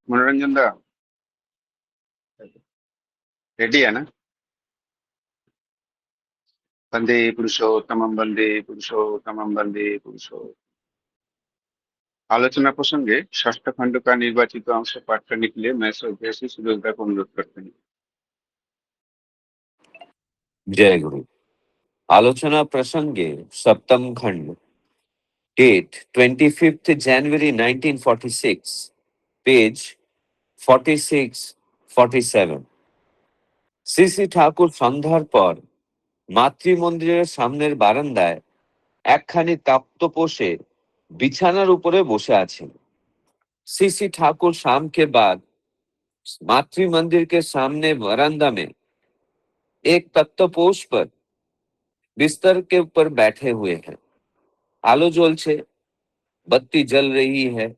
मनोरंजन दा रेडी है ना? वंदे पुरुषोत्तमं वंदे पुरुषोत्तमं वंदे पुरुषो। आलोचना प्रसंगे षष्ठ खंड का निर्वाचित अंश पाठ करने के लिए मैं श्रद्धेय से सुरेश को अनुरोध करते हैं। जय गुरु। आलोचना प्रसंगे सप्तम खंड, date 25th January 1946, page 46-47। Sri Sri Thakur সন্ধ্যার পর মাতৃমন্দিরের সামনের বারান্দায় একখানি তক্তপোষে बिछानार ऊपरे बसे आছেন। श्री श्री ठाकुर शाम के बाद मातृ मंदिर के सामने बरामदा में एक तख्तपोष पर बिस्तर के ऊपर बैठे हुए हैं। आलो জ্বলছে, बत्ती जल रही है,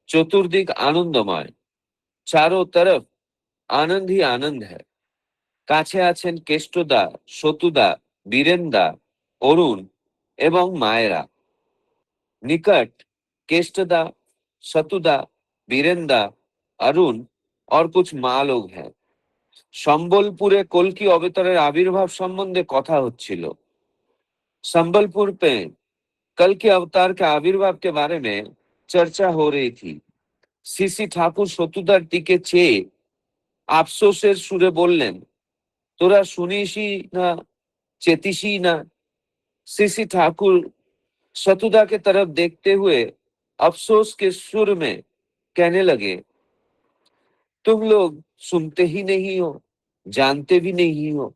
चतुर्दिक आनंदमय, चारों तरफ आनंद ही आनंद है। কাছে আছেন কেষ্টদা, সতুদা, বীরেনদা, অরুণ এবং মায়েরা। निकट केष्टदा, सतुदा, बीरेंदा, अरुण और कुछ माँ लोग हैं। সম্বলপুরে কল্কি অবতারের আবির্ভাব সম্বন্ধে কথা হচ্ছিল। संबलपुर पे कल के अवतार के आविर्भाव के बारे में चर्चा हो रही थी। सीसी ठाकुर सतुदार दिके চেয়ে আফসোসের সুরে বললেন, তোরা শুনিসই না, চেতিসই না। सीसी ठाकुर सतुदा के तरफ देखते हुए अफसोस के सुर में कहने लगे, तुम लोग सुनते ही नहीं हो, जानते भी नहीं हो।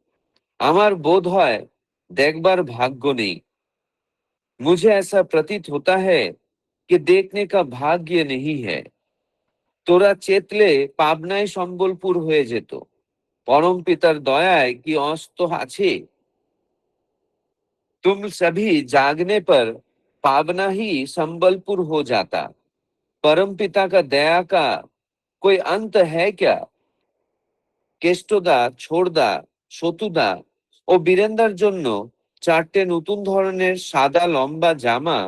আমার বোধ হয় देखबार भाग्य नहीं। मुझे ऐसा प्रतीत होता है कि देखने का भाग्य नहीं है। তোরা চেতলে পাবনায় সম্বলপুর হয়ে যেত। परम पितर दयाय की औस तो আছে। तुम सभी जागने पर पावना ही संबलपुर हो जाता। परम पिता का दया का कोई अंत है क्या? কেষ্টদা, ছোড়দা, সতুদা ও বীরেন্দার জন্য 4টে নতুন ধরনের সাদা লম্বা জামা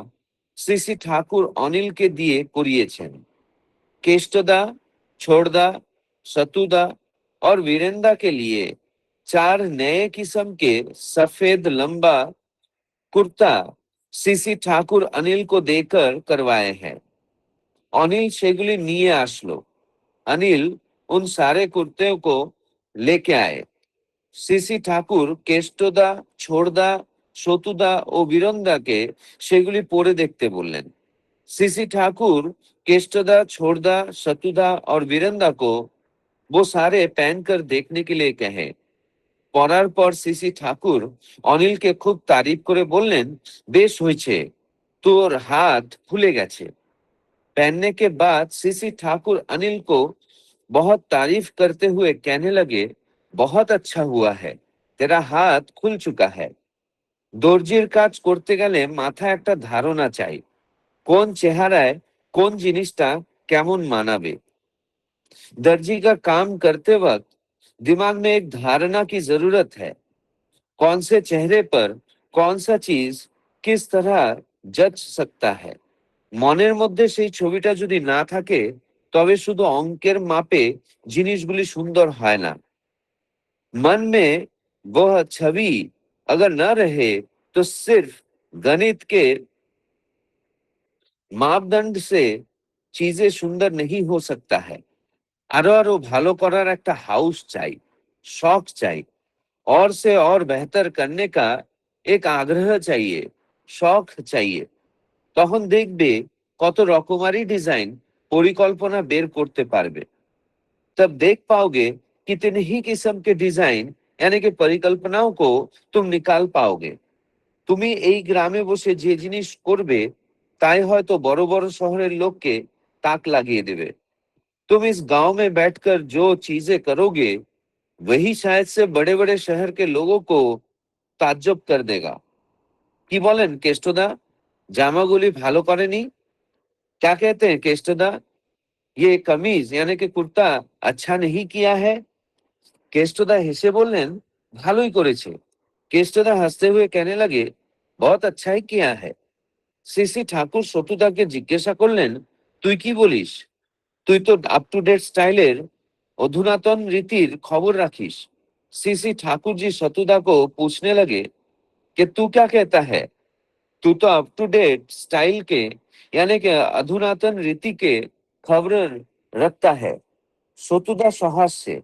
শ্রী শ্রী ঠাকুর অনিলকে দিয়ে করিয়েছেন। केष्टदा, छोड़दा, सतुदा और वीरेंदा के लिए 4 नए किस्म के सफेद लंबा कुर्ता सीसी ठाकुर अनिल को देकर करवाए हैं। अनिल সেগুলি নিয়ে আসলো। अनिल उन सारे कुर्ते को लेके आए। सीसी ठाकुर কেষ্টদা, ছোড়দা, সতুদা ও বীরেন্দাকে সেগুলি পরে দেখতে বললেন। सीसी ठाकुर केष्टदा, छोड़दा, सतुदा और वीरेंदा को वो सारे पहन कर देखने के लिए कहे। পরার পর सीसी ठाकुर অনিলকে খুব तारीफ করে বললেন, বেশ হয়েছে, তোর হাত ফুলে গেছে। पहनने के बाद सीसी ठाकुर अनिल को बहुत तारीफ करते हुए कहने लगे, बहुत अच्छा हुआ है, तेरा हाथ खुल चुका है। দর্জির কাজ করতে গেলে মাথায় একটা ধারণা চাই, কোন চেহারায় কোন জিনিসটা কেমন মানাবে। दर्जी का काम करते वक्त दिमाग में एक धारणा की जरूरत है, कौन से चेहरे पर कौन सा चीज किस तरह जच सकता है। মনের মধ্যে সেই ছবিটা যদি না থাকে তবে শুধু অঙ্কের মাপে জিনিসগুলি সুন্দর হয় না। मन में वह छवि अगर न रहे तो सिर्फ गणित के मापदंड से चीजें सुंदर नहीं हो सकता है। আরো আরো ভালো করার একটা হাউস চাই, শখ চাই, और से और बेहतर करने का एक आग्रह चाहिए, शौक चाहिए। তখন দেখবে কত রকমারি ডিজাইন পরিকল্পনা বের করতে পারবে। तब देख पाओगे कितने ही किस्म के डिजाइन यानी कि परिकल्पनाओं को तुम निकाल पाओगे। তুমি এই গ্রামে বসে যে জিনিস করবে তাই হয়তো বড় বড় শহরের লোককে তাক লাগিয়ে দেবে। तुम इस गांव में बैठकर जो चीजें करोगे वही शायद से बड़े बड़े शहर के लोगों को ताज्जुब कर देगा। কি বলেন কেষ্টদা, জামাগুলি ভালো করেনি? क्या कहते हैं केष्टदा, ये कमीज यानी कि कुर्ता अच्छा नहीं किया है? केष्टदा হেসে বললেন, ভালোই করেছে। केष्टदा हंसते हुए कहने लगे, बहुत अच्छा ही किया है। सीसी ठाकुर সতুদাকে জিজ্ঞাসা করলেন, তুই কি বলিস? তুই তো আপ টু डेट स्टाइलेर अधुनातन रीतिर खबर राखिस। सीसी ठाकुर जी सतुदा को पूछने लगे कि तू क्या कहता है? तू तो अप टू डेट स्टाइल के यानी कि अधुनातन रीति के खबर रखता है। সতুদা সহাস্যে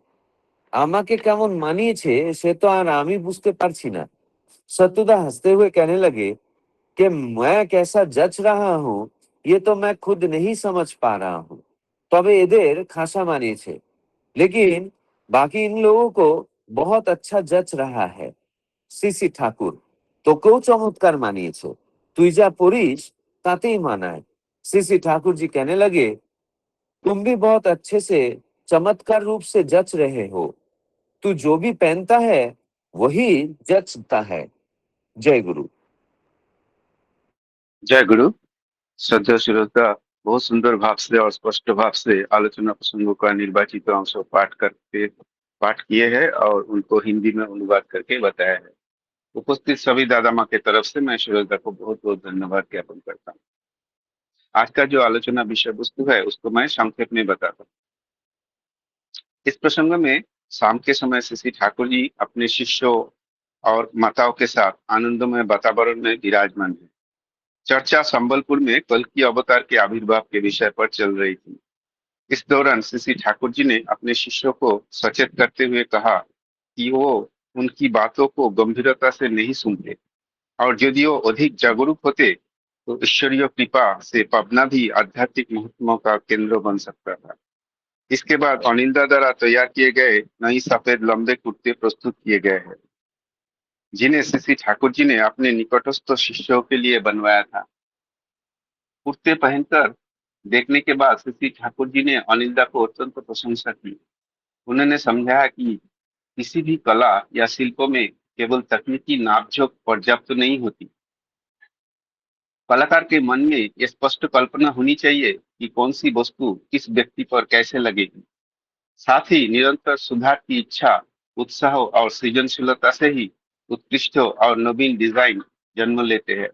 আমাকে কেমন মানিয়েছে সে তো আর আমি বুঝতে পারছি না। सतुदा हंसते हुए कहने लगे कि मैं कैसा जच रहा हूँ ये तो मैं खुद नहीं समझ पा रहा हूँ। তবে এদের খাসা মানিয়েছে, लेकिन बाकी इन लोगों को बहुत अच्छा जच रहा है। সিসি ঠাকুর, তোকেও চমৎকার মানিয়েছে, তুই যা পড়িস তাতেই মানায়। सीसी ठाकुर जी कहने लगे तुम भी बहुत अच्छे से चमत्कार रूप से जच रहे हो। तू जो भी पहनता है वही जचता है। जय गुरु। जय गुरु। श्रद्धा श्रोता बहुत सुंदर भाव से और स्पष्ट भाव से आलोचना प्रसंगों का निर्वाचित अंश पाठ किए हैं और उनको हिंदी में अनुवाद करके बताया है। उपस्थित सभी दादा माँ की तरफ से मैं श्रोता को बहुत बहुत धन्यवाद ज्ञापन करता हूँ। आज का जो आलोचना विषय वस्तु है उसको मैं संक्षेप में बताता हूँ। इस प्रसंग में शाम के समय श्री ठाकुर जी अपने शिष्यों और माताओं के साथ आनंदमय वातावरण में विराजमान है। चर्चा संबलपुर में कल की अवतार के आविर्भाव के विषय पर चल रही थी। इस दौरान श्री ठाकुर जी ने अपने शिष्यों को सचेत करते हुए कहा कि वो उनकी बातों को गंभीरता से नहीं सुनते और यदि वो अधिक जागरूक होते तो ईश्वरीय कृपा से पबना भी आध्यात्मिक महत्व का केंद्र बन सकता था। इसके बाद अनिंदा द्वारा तैयार किए गए नई सफेद लंबे कुर्ते प्रस्तुत किए गए हैं जिन्हें श्री ठाकुर जी ने अपने निकटस्थ शिष्यों के लिए बनवाया था। कुर्ते पहनकर देखने के बाद श्री ठाकुर जी ने अनिंदा को अत्यंत प्रशंसा की। उन्होंने समझाया कि किसी भी कला या शिल्प में केवल तकनीकी नापझोंक पर्याप्त नहीं होती। कलाकार के मन में यह स्पष्ट कल्पना होनी चाहिए कि कौन सी वस्तु किस व्यक्ति पर कैसे लगेगी। साथ ही निरंतर सुधार की इच्छा, उत्साह और सृजनशीलता से ही उत्कृष्ट और नवीन डिजाइन जन्म लेते हैं।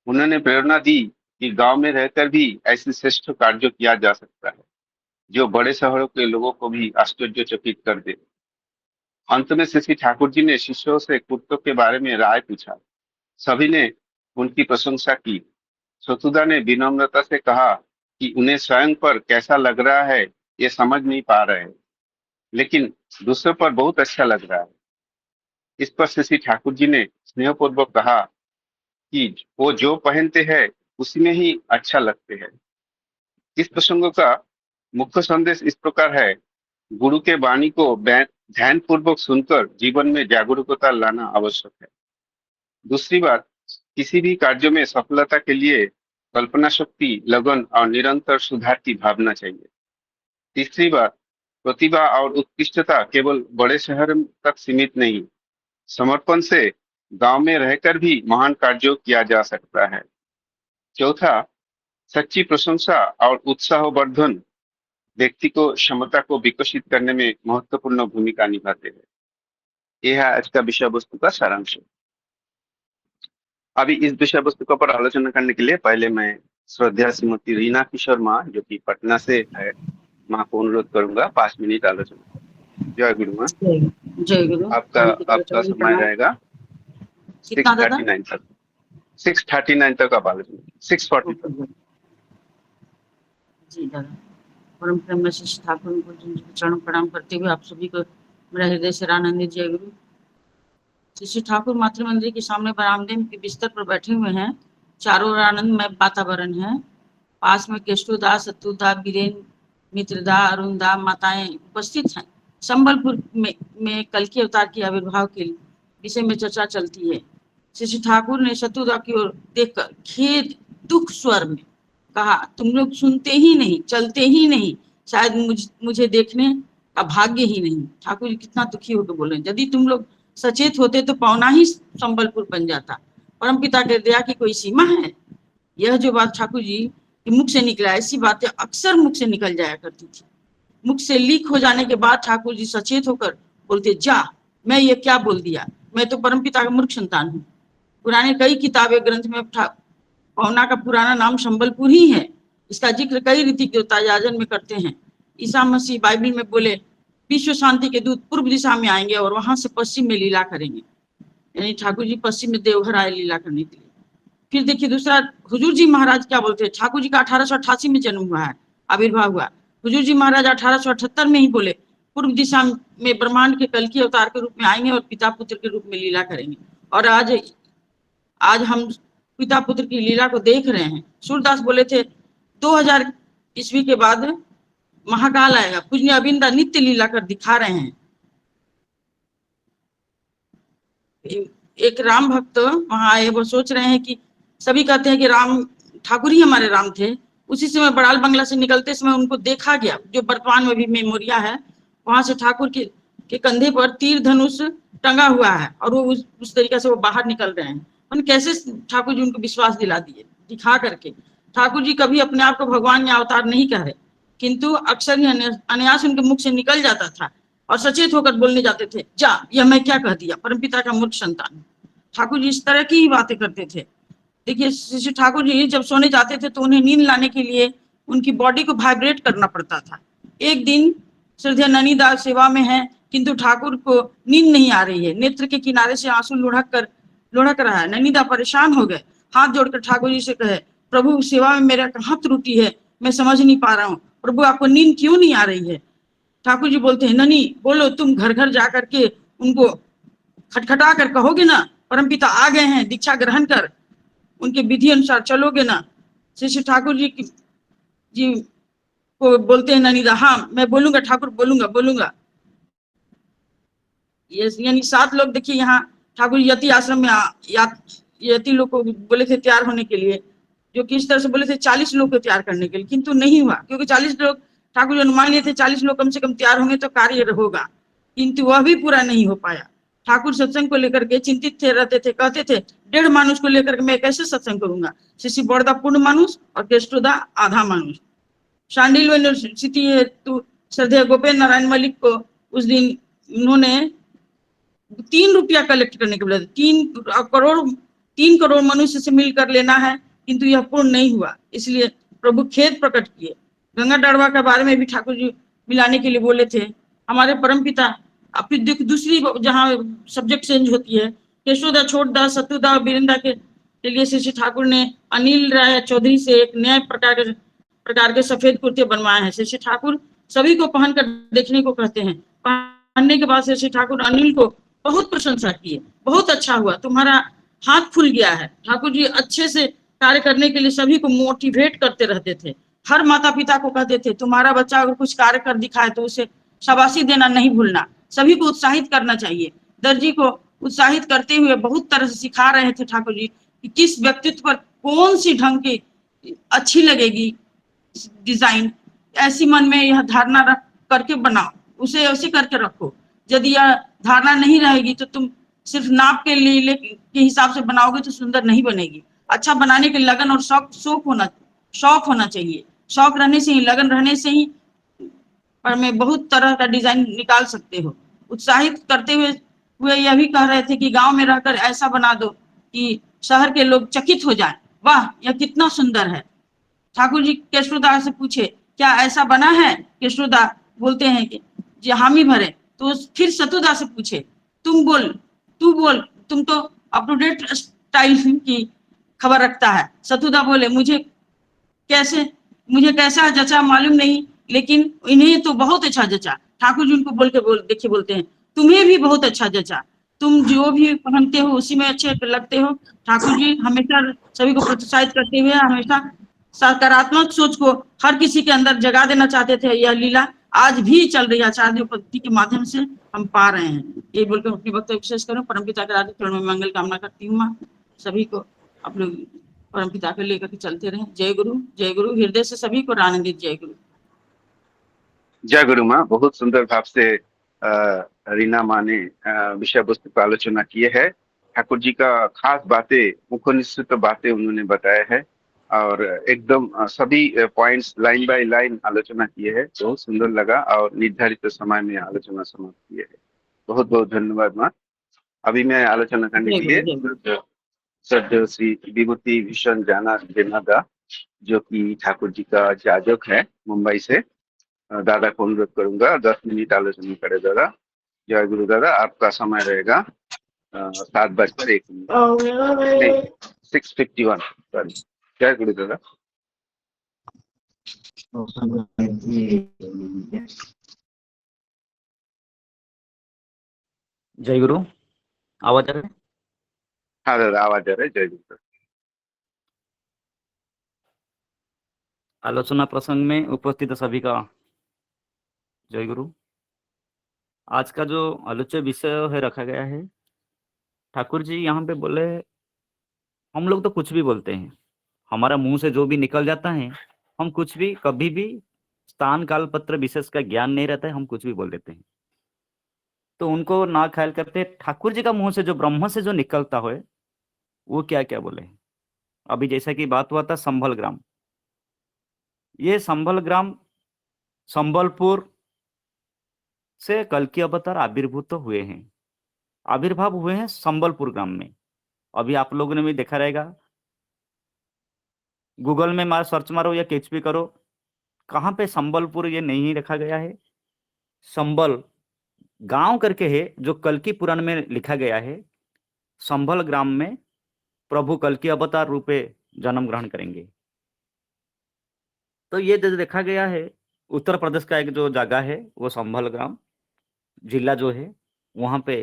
उन्होंने प्रेरणा दी कि गांव में रहकर भी ऐसे श्रेष्ठ कार्य किया जा सकता है जो बड़े शहरों के लोगों को भी आश्चर्यचकित कर दे। अंत में श्री ठाकुर जी ने शिष्यों से कुर्तों के बारे में राय पूछा। सभी ने उनकी प्रशंसा की। सतुदा ने विनम्रता से कहा कि उन्हें स्वयं पर कैसा लग रहा है ये समझ नहीं पा रहे हैं, लेकिन दूसरों पर बहुत अच्छा लग रहा है। इस पर श्री ठाकुर जी ने स्नेहपूर्वक कहा कि वो जो पहनते हैं उसी में ही अच्छा लगते हैं। इस प्रसंग का मुख्य संदेश इस प्रकार है, गुरु के वाणी को ध्यान पूर्वक सुनकर जीवन में जागरूकता लाना आवश्यक है। दूसरी बात, किसी भी कार्य में सफलता के लिए कल्पना शक्ति, लगन और निरंतर सुधार की भावना चाहिए। तीसरी बात, प्रतिभा और उत्कृष्टता केवल बड़े शहर तक सीमित नहीं, समर्पण से गांव में रहकर भी महान कार्यों किया जा सकता है। चौथा, सच्ची प्रशंसा और उत्साहवर्धन व्यक्ति को क्षमता को विकसित करने में महत्वपूर्ण भूमिका निभाते हैं। यह है आज का विषय वस्तु का सारांश। अभी इस विषय वस्तु के ऊपर आलोचना करने के लिए पहले मैं श्रद्धा श्रीमती रीना किशोर माँ जो कि पटना से है, माँ को अनुरोध करूंगा 5 मिनट आलोचना। जय गुरु माँ। जय गुरु। आपका समय रहेगा कितना दादा? 6:39 तक। 6:39 तक आप आलोचना, 6:40 तक। जी दादा। परम प्रेम श्री ठाकुर को चरण प्रणाम करते हुए आप सभी को मेरा हृदय से आनंदित जय गुरु। श्री ठाकुर मातृ मंदिर के सामने बरामदे के बिस्तर पर बैठे हुए हैं। चारों ओर आनंदमय वातावरण है। पास में केशवदा, सत्तुदा, बीरेन, मित्रदा, अरुणदा माताएं उपस्थित हैं। संबलपुर में कल के अवतार के आविर्भाव के विषय में चर्चा चलती है। श्री ठाकुर ने सत्तुदा की ओर देखकर खेद दुख स्वर में कहा, तुम लोग सुनते ही नहीं, चलते ही नहीं, शायद मुझे देखने का भाग्य ही नहीं। ठाकुर जी कितना दुखी होकर बोले, यदि तुम लोग सचेत होते तो पौना ही संबलपुर बन जाता। परमपिता के दया की कोई सीमा है? यह जो बात ठाकुर जी के मुख से निकला, ऐसी बातें अक्सर मुख से निकल जाया करती थी। मुख से लीक हो जाने के बाद ठाकुर जी सचेत होकर बोलते, जा मैं ये क्या बोल दिया, मैं तो परमपिता का मूर्ख संतान हूँ। पुराने कई किताबें ग्रंथ में पौना का पुराना नाम संबलपुर ही है। इसका जिक्र कई ऋतिक देवता याजन में करते हैं। ईसा मसीह बाइबल में बोले विश्व शांति के दूत पूर्व दिशा में आएंगे और वहां से पश्चिम में लीला करेंगे, यानी ठाकुर जी पश्चिम में देवघर आए लीला करने के लिए। फिर देखिए दूसरा, हुजूर जी महाराज क्या बोलते हैं। ठाकुर जी का 1888 में जन्म हुआ है, आविर्भाव हुआ। हुजूर जी महाराज 1878 में ही बोले पूर्व दिशा में ब्रह्मांड के कल्कि अवतार के रूप में आएंगे और पिता पुत्र के रूप में लीला करेंगे। और आज हम पिता पुत्र की लीला को देख रहे हैं। सूरदास बोले थे 2000 ईस्वी के बाद महाकाल आएगा, पूजनीय अविंदा नित्य लीला कर दिखा रहे हैं। एक राम भक्त वहां आए, वो सोच रहे हैं कि सभी कहते हैं कि राम ठाकुर ही हमारे राम थे। उसी समय बड़ाल बंगला से निकलते समय उनको देखा गया, जो वर्तमान में भी मेमोरिया है, वहां से ठाकुर के कंधे पर तीर धनुष टंगा हुआ है और वो उस तरीके से वो बाहर निकल रहे हैं। उन कैसे ठाकुर जी उनको विश्वास दिला दिए दिखा करके। ठाकुर जी कभी अपने आप को भगवान या अवतार नहीं कह रहे, किंतु अक्सर ही अनायास उनके मुख से निकल जाता था और सचेत होकर बोलने जाते थे, जा यह मैं क्या कह दिया, परमपिता का मूर्ख संतान। ठाकुर जी इस तरह की ही बातें करते थे। देखिए श्री ठाकुर जी जब सोने जाते थे तो उन्हें नींद लाने के लिए उनकी बॉडी को वाइब्रेट करना पड़ता था। एक दिन श्रद्धेय नैनीदास सेवा में है, किंतु ठाकुर को नींद नहीं आ रही है, नेत्र के किनारे से आंसू लुढ़क रहा है। नैनीदा परेशान हो गए, हाथ जोड़कर ठाकुर जी से कहे, प्रभु सेवा में मेरा कहाँ त्रुटि है, मैं समझ नहीं पा रहा हूँ, प्रभु आपको नींद क्यों नहीं आ रही है। ठाकुर जी बोलते हैं, ननी बोलो, तुम घर घर जा करके उनको खटखटा कर कहोगे ना परमपिता आ गए हैं, दीक्षा ग्रहण कर उनके विधि अनुसार चलोगे ना। श्री ठाकुर जी को बोलते हैं ननीदा, हाँ मैं बोलूंगा ठाकुर, बोलूंगा। यानी 7 लोग देखिए यहाँ ठाकुर यति आश्रम में यति लोग को बोले थे तैयार होने के लिए, जो कि इस तरह से बोले थे 40 लोग को तैयार करने के लिए, किंतु नहीं हुआ, क्योंकि 40 लोग ठाकुर जी अनुमान लिए थे 40 लोग कम से कम तैयार होंगे तो कार्य होगा, किंतु वह भी पूरा नहीं हो पाया। ठाकुर सत्संग को लेकर के चिंतित थे, रहते थे, कहते थे 1.5 मानुष को लेकर के मैं कैसे सत्संग करूंगा। शिशि बड़दा पूर्ण मानुष और केष्टोदा आधा मानुष। शांडिल यूनिवर्सिटी हेतु श्रद्धेय गोपेन्द्र नारायण मलिक को उस दिन उन्होंने 3 रुपया कलेक्ट करने के बोले, 3 करोड़ मनुष्य से मिलकर लेना है, किंतु यह पूर्ण नहीं हुआ, इसलिए प्रभु खेद प्रकट किए। गंगा डड़वा के बारे में भी ठाकुर जी मिलाने के लिए बोले थे। हमारे परम पिता, अब फिर दूसरी जहाँ सब्जेक्ट चेंज होती है, केशोदा, छोटदा, सतुदा, बिरिंदा के लिए श्री ठाकुर ने अनिल राय चौधरी से एक नए प्रकार के सफेद कुर्ते बनवाए हैं। श्री ठाकुर सभी को पहनकर देखने को कहते हैं। पहनने के बाद श्री ठाकुर अनिल को बहुत प्रशंसा किए, बहुत अच्छा हुआ, तुम्हारा हाथ खुल गया है। ठाकुर जी अच्छे से कार्य करने के लिए सभी को मोटिवेट करते रहते थे। हर माता पिता को कहते थे तुम्हारा बच्चा अगर कुछ कार्य कर दिखाए तो उसे शाबाशी देना नहीं भूलना, सभी को उत्साहित करना चाहिए। दर्जी को उत्साहित करते हुए बहुत तरह से सिखा रहे थे ठाकुर जी कि किस व्यक्तित्व पर कौन सी ढंग की अच्छी लगेगी डिजाइन, ऐसी मन में यह धारणा रख करके बनाओ, उसे ऐसे करके रखो। यदि यह धारणा नहीं रहेगी तो तुम सिर्फ नाप के लिए के हिसाब से बनाओगे तो सुंदर नहीं बनेगी। अच्छा बनाने के लगन और शौक होना चाहिए। शौक रहने से ही, लगन रहने से ही पर में बहुत तरह का डिजाइन निकाल सकते हो। उत्साहित करते हुए यह भी कह रहे थे कि गांव में रहकर ऐसा बना दो कि शहर के लोग चकित हो जाएं, वाह यह कितना सुंदर है। ठाकुर जी केशवदा से पूछे क्या ऐसा बना है। केशवदा बोलते हैं कि जी हामी भरे। तो फिर सतुदा से पूछे तू बोल, तुम तो अप टू डेट स्टाइल की खबर रखता है। सतुदा बोले मुझे कैसा जचा मालूम नहीं, लेकिन इन्हें तो बहुत अच्छा जचा। ठाकुर जी उनको देखिए बोलते हैं तुम्हें भी बहुत अच्छा जचा, तुम जो भी पहनते हो उसी में अच्छे लगते हो। ठाकुर जी हमेशा सभी को प्रोत्साहित करते हुए हमेशा सकारात्मक सोच को हर किसी के अंदर जगा देना चाहते थे। यह लीला आज भी चल रही है, आचार्य पद्धति के माध्यम से हम पा रहे हैं। ये बोलकर अपनी वक्तव्य विशेष करूं। परमपिता के राज्य चरण में मंगल कामना करती हूँ। माँ सभी को आप लोग परमपिता को लेकर के चलते रहे। जय गुरु। हृदय से सभी को आनंदित जय गुरु। जय गुरु माँ। बहुत सुंदर भाव से रीना माँ ने विषय वस्तु पर आलोचना की है। ठाकुर जी का खास बातें, मुखनिश्चित बातें उन्होंने बताया है और एकदम सभी पॉइंट्स लाइन बाय लाइन आलोचना किए है। बहुत सुंदर लगा और निर्धारित समय में आलोचना समाप्त किए है। बहुत बहुत धन्यवाद माँ। अभी मैं आलोचना करने के लिए श्रद्धेय श्री विभूति भीषण जाना जेना दा जो कि ठाकुर जी का जाजक है मुंबई से। दादा को अनुरोध करूंगा 10 मिनट आलोचना करे दादा। जय गुरु दादा। आपका समय रहेगा 7:01 नहीं 6:51 सॉरी। जय गुरु दादा। जय गुरु। आवाज आ रहा है? हाँ दादा आवाज आ रहा है। जय गुरु दादा। आलोचना प्रसंग में उपस्थित सभी का जय गुरु। आज का जो आलोच्य विषय है रखा गया है, ठाकुर जी यहाँ पे बोले हम लोग तो कुछ भी बोलते हैं, हमारा मुंह से जो भी निकल जाता है, हम कुछ भी कभी भी स्थान काल पत्र विशेष का ज्ञान नहीं रहता है, हम कुछ भी बोल देते हैं। तो उनको ना ख्याल करते ठाकुर जी का मुंह से जो ब्रह्म से जो निकलता है वो क्या क्या बोले। अभी जैसा कि बात हुआ था संभल ग्राम, ये संभल ग्राम संबलपुर से कल की अवतार आविर्भूत तो हुए हैं, आविर्भाव हुए हैं संबलपुर ग्राम में। अभी आप लोगों ने भी देखा रहेगा, गूगल में मार सर्च मारो या कैच भी करो, कहाँ पे संबलपुर ये नहीं रखा गया है, संबल गांव करके है जो कल की पुराण में लिखा गया है। संभल ग्राम में प्रभु कल की अवतार रूपे जन्म ग्रहण करेंगे। तो ये जो देखा गया है उत्तर प्रदेश का एक जो जगह है वो संभल ग्राम जिला जो है वहां पे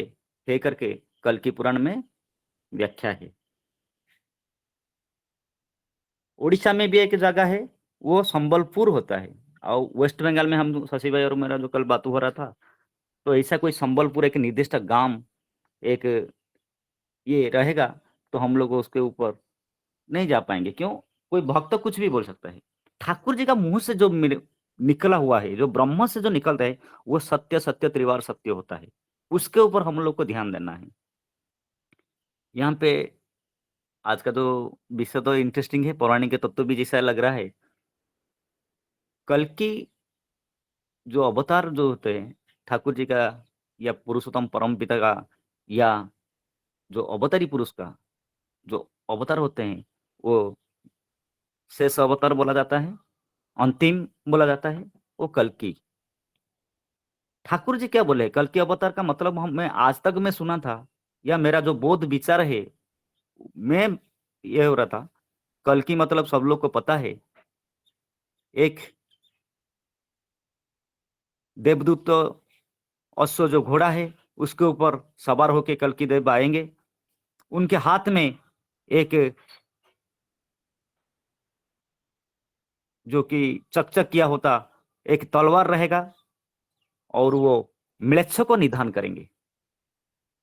है करके कल की पुराण में व्याख्या है। उड़ीसा में भी एक जगह है वो संबलपुर होता है, और वेस्ट बंगाल में हम शशि भाई और मेरा जो कल बात हो रहा था, तो ऐसा कोई संबलपुर एक निर्दिष्ट गांव एक ये रहेगा तो हम लोग उसके ऊपर नहीं जा पाएंगे। क्यों? कोई भक्त तो कुछ भी बोल सकता है, ठाकुर जी का मुंह से जो निकला हुआ है, जो ब्रह्म से जो निकलता है वो सत्य सत्य त्रिवार सत्य होता है, उसके ऊपर हम लोग को ध्यान देना है। यहाँ पे आज का जो विषय तो इंटरेस्टिंग है, पौराणिक के तत्व भी जैसा लग रहा है। कल की जो अवतार जो होते हैं ठाकुर जी का या पुरुषोत्तम परम पिता का या जो अवतारी पुरुष का जो अवतार होते हैं वो शेष अवतार बोला जाता है, अंतिम बोला जाता है, वो कल की। ठाकुर जी क्या बोले कल की अवतार का मतलब हम मैं आज तक मैं सुना था या मेरा जो बोध विचार है मैं ये हो रहा था, कल की मतलब सब लोग को पता है, एक देवदूत अश्व जो घोड़ा है उसके ऊपर सवार होके कल की देव आएंगे, उनके हाथ में एक जो कि चकचक किया होता एक तलवार रहेगा और वो म्लेच्छ को निधन करेंगे।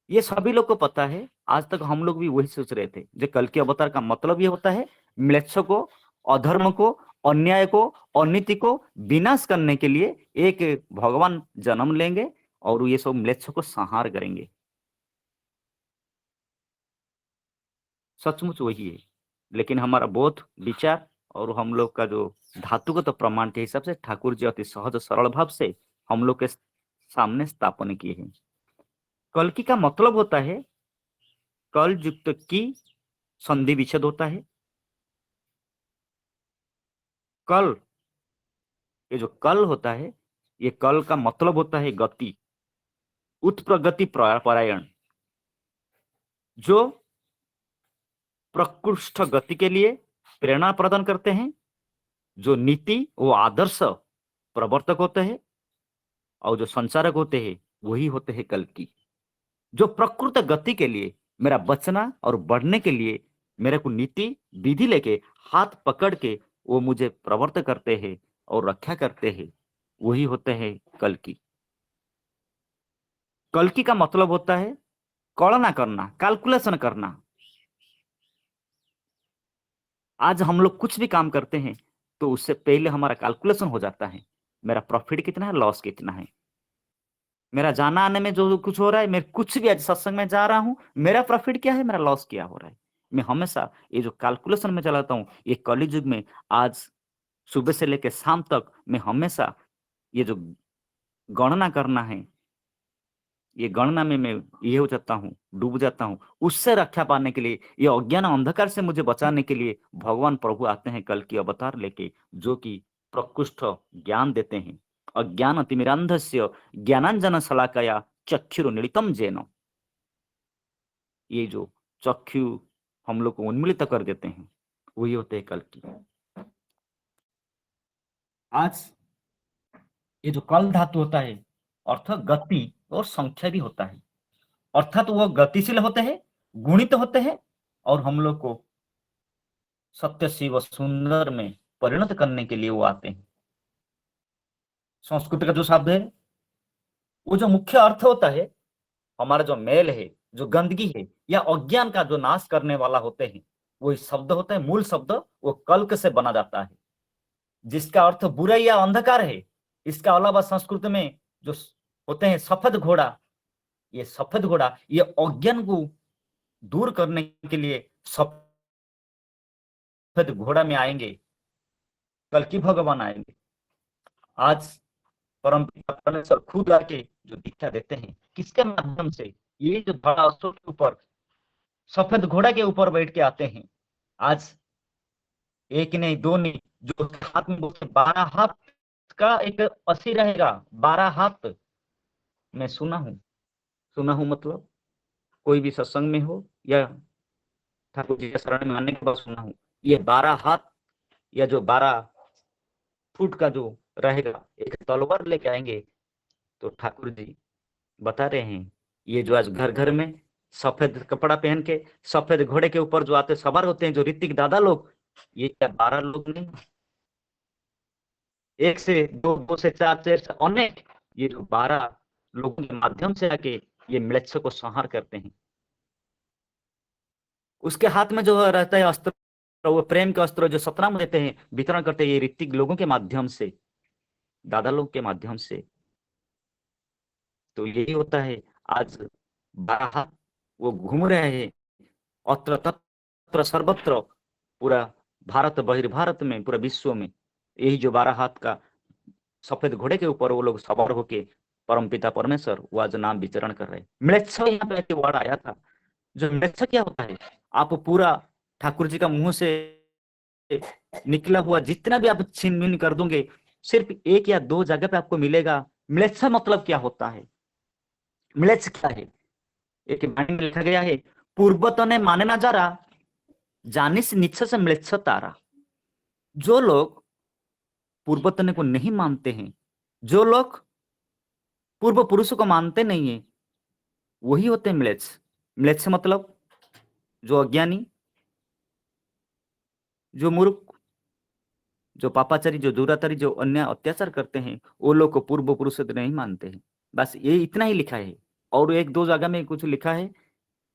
ये सभी लोग को पता है, आज तक हम लोग भी वही सोच रहे थे जो कल के अवतार का मतलब ये होता है म्लेच्छ को, अधर्म को, अन्याय को, अनीति को विनाश करने के लिए एक भगवान जन्म लेंगे और ये सब म्लेच्छ को संहार करेंगे। सचमुच वही है, लेकिन हमारा बोध विचार और हम लोग का जो धातुगत प्रमाण के हिसाब से ठाकुर जी अति सहज सरल भाव से हम लोग के सामने स्थापन किए हैं। कल्कि का मतलब होता है कल युक्त की संधि विच्छेद होता है। कल ये जो कल होता है ये कल का मतलब होता है गति, उत्प्रगति परायण, जो प्रकृष्ट गति के लिए प्रेरणा प्रदान करते हैं, जो नीति वो आदर्श प्रवर्तक होते हैं और जो संचारक होते हैं वही होते हैं कल की। जो प्रकृत गति के लिए मेरा बचना और बढ़ने के लिए मेरे को नीति विधि लेके हाथ पकड़ के वो मुझे प्रवर्त करते हैं और रक्षा करते हैं, वही होते हैं कल की। कल की का मतलब होता है कलना करना, कैलकुलेशन करना। आज हम लोग कुछ भी काम करते हैं तो उससे पहले हमारा कैलकुलेशन हो जाता है, मेरा प्रॉफिट कितना है, लॉस कितना है, मेरा जाना आने में जो कुछ हो रहा है, मैं कुछ भी आज सत्संग में जा रहा हूं, मेरा प्रॉफिट क्या है, मेरा लॉस क्या हो रहा है। मैं हमेशा ये जो कैलकुलेशन में चलाता हूँ, ये कलयुग में आज सुबह से लेकर शाम तक मैं हमेशा ये जो गणना करना है, ये गणना में मैं ये हो जाता हूँ, डूब जाता हूँ। उससे रक्षा पाने के लिए, ये अज्ञान अंधकार से मुझे बचाने के लिए भगवान प्रभु आते हैं कल की अवतार लेके, जो कि प्रकृष्ट ज्ञान देते हैं। अज्ञान तिमिरांधस्य ज्ञानांजन शलाकया चक्षुरुन्मीलितं येन। ये जो चक्षु हम लोग को उन्मीलित कर देते हैं, वही होते हैं कल की। आज ये जो कल धातु होता है अर्थ गति और संख्या भी होता है, अर्थात वो गतिशील होते हैं, गुणित होते हैं, और हम लोग को सत्य शिव सुंदर में परिणत करने के लिए वो आते हैं। संस्कृत का जो शब्द है, वो जो मुख्य अर्थ होता है, हमारा जो मेल है, जो गंदगी है, या अज्ञान का जो नाश करने वाला होते हैं, वो शब्द होता है, मूल शब्द वो कल्क से बना जाता है, जिसका अर्थ बुराई या अंधकार है। इसका अलावा संस्कृत में जो होते हैं सफेद घोड़ा, ये सफेद घोड़ा ये अज्ञान को दूर करने के लिए सफेद घोड़ा में आएंगे, कल की भगवान आएंगे। आज परमपिता परमेश्वर खुद आके जो दीक्षा देते हैं, किसके माध्यम से? ये जो बड़ा अशोक के ऊपर सफेद घोड़ा के ऊपर बैठ के आते हैं। आज एक नहीं दो नहीं, जो हाथ में 12 हाथ का एक असी रहेगा, 12 हाथ। मैं सुना हूं मतलब कोई भी सत्संग में हो या ठाकुर जी के शरण में आने के बाद सुना हूं, ये 12 हाथ या जो 12 फुट का जो रहेगा, एक तलवार लेके आएंगे। तो ठाकुर जी बता रहे हैं, ये जो आज घर घर में सफेद कपड़ा पहन के सफेद घोड़े के ऊपर जो आते सवार होते हैं, जो ऋतिक दादा लोग, ये क्या 12 लोग नहीं, 1 से 2, 2 से 4, 4 से अनेक, ये जो 12 लोगों के माध्यम से आके ये म्लेच्छ को संहार करते हैं। उसके हाथ में जो रहता है अस्त्र, वो प्रेम के अस्त्र जो सतनाम देते हैं, वितरण करते हैं ये ऋतिक लोगों के माध्यम से, दादा लोग के माध्यम से। तो यही होता है, आज 12 हाथ वो घूम रहे हैं अत्र तत्र सर्वत्र, पूरा भारत बहिर्भारत में, पूरा विश्व में। यही जो 12 हाथ का सफेद घोड़े के ऊपर वो लोग सवार होके परमपिता परमेश्वर वो आज नाम विचरण कर रहे हैं। म्लेच्छ यहाँ पे एक वर्ड आया था। जो म्लेच्छ क्या होता है, आप पूरा ठाकुर जी का मुंह से निकला हुआ जितना भी आप छीन बीन कर दोगे, सिर्फ 1 या 2 जगह पे आपको मिलेगा। म्लेच्छ मतलब क्या होता है? म्लेच्छ क्या है? एक वाणी में लिखा गया है, पूर्वतने माने ना जारा जानिस निच्छ से म्लेच्छ तारा। जो लोग पूर्वतने को नहीं मानते हैं, जो लोग पूर्व पुरुषों को मानते नहीं है, वही होते हैं म्लेच्छ। म्लेच्छ मतलब जो अज्ञानी, जो मूर्ख, जो पापाचारी, जो दुराचारी, जो अन्य अत्याचार करते हैं, वो लोग को पूर्व पुरुष नहीं मानते हैं। बस ये इतना ही लिखा है। और 1-2 जगह में कुछ लिखा है,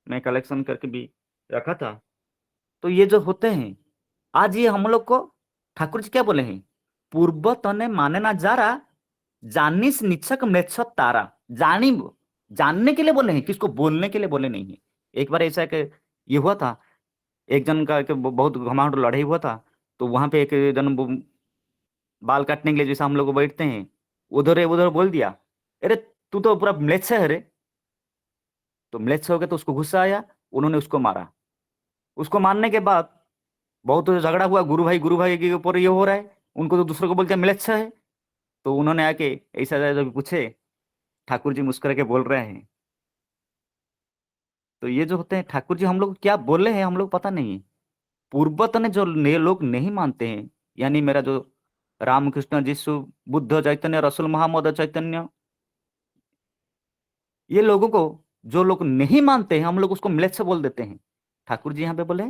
मैं कलेक्शन करके भी रखा था। तो ये जो होते हैं, आज ये हम लोग को ठाकुर जी क्या बोले हैं, पूर्व तने माने ना जारा जानिस निच्छक म्लेच्छ तारा। जानने के लिए बोले हैं, किसको बोलने के लिए बोले नहीं है। एक बार ऐसा कि ये हुआ था, एक जन का बहुत घमाउंट लड़ाई हुआ था। तो वहां पे एक जन बाल काटने के लिए जैसा हम लोग बैठते हैं, उधर बोल दिया, अरे तू तो पूरा म्लेच्छ है रे। तो म्लेच्छ हो गया, तो उसको गुस्सा आया, उन्होंने उसको मारा। उसको मारने के बाद बहुत झगड़ा हुआ, गुरु भाई के ऊपर ये हो रहा है, उनको तो दूसरों को बोलते हैं म्लेच्छ है। तो उन्होंने आके ऐसा जब पूछे, ठाकुर जी मुस्कुरा के बोल रहे हैं। तो ये जो होते हैं, ठाकुर जी हम लोग क्या बोले हैं हम लोग पता नहीं है। पूर्वत ने जो लोग नहीं मानते हैं, यानी मेरा जो रामकृष्ण जीसु बुद्ध चैतन्य रसूल मोहम्मद चैतन्य, ये लोगों को जो लोग नहीं मानते हैं, हम लोग उसको म्लेच्छ बोल देते हैं। ठाकुर जी यहाँ पे बोले,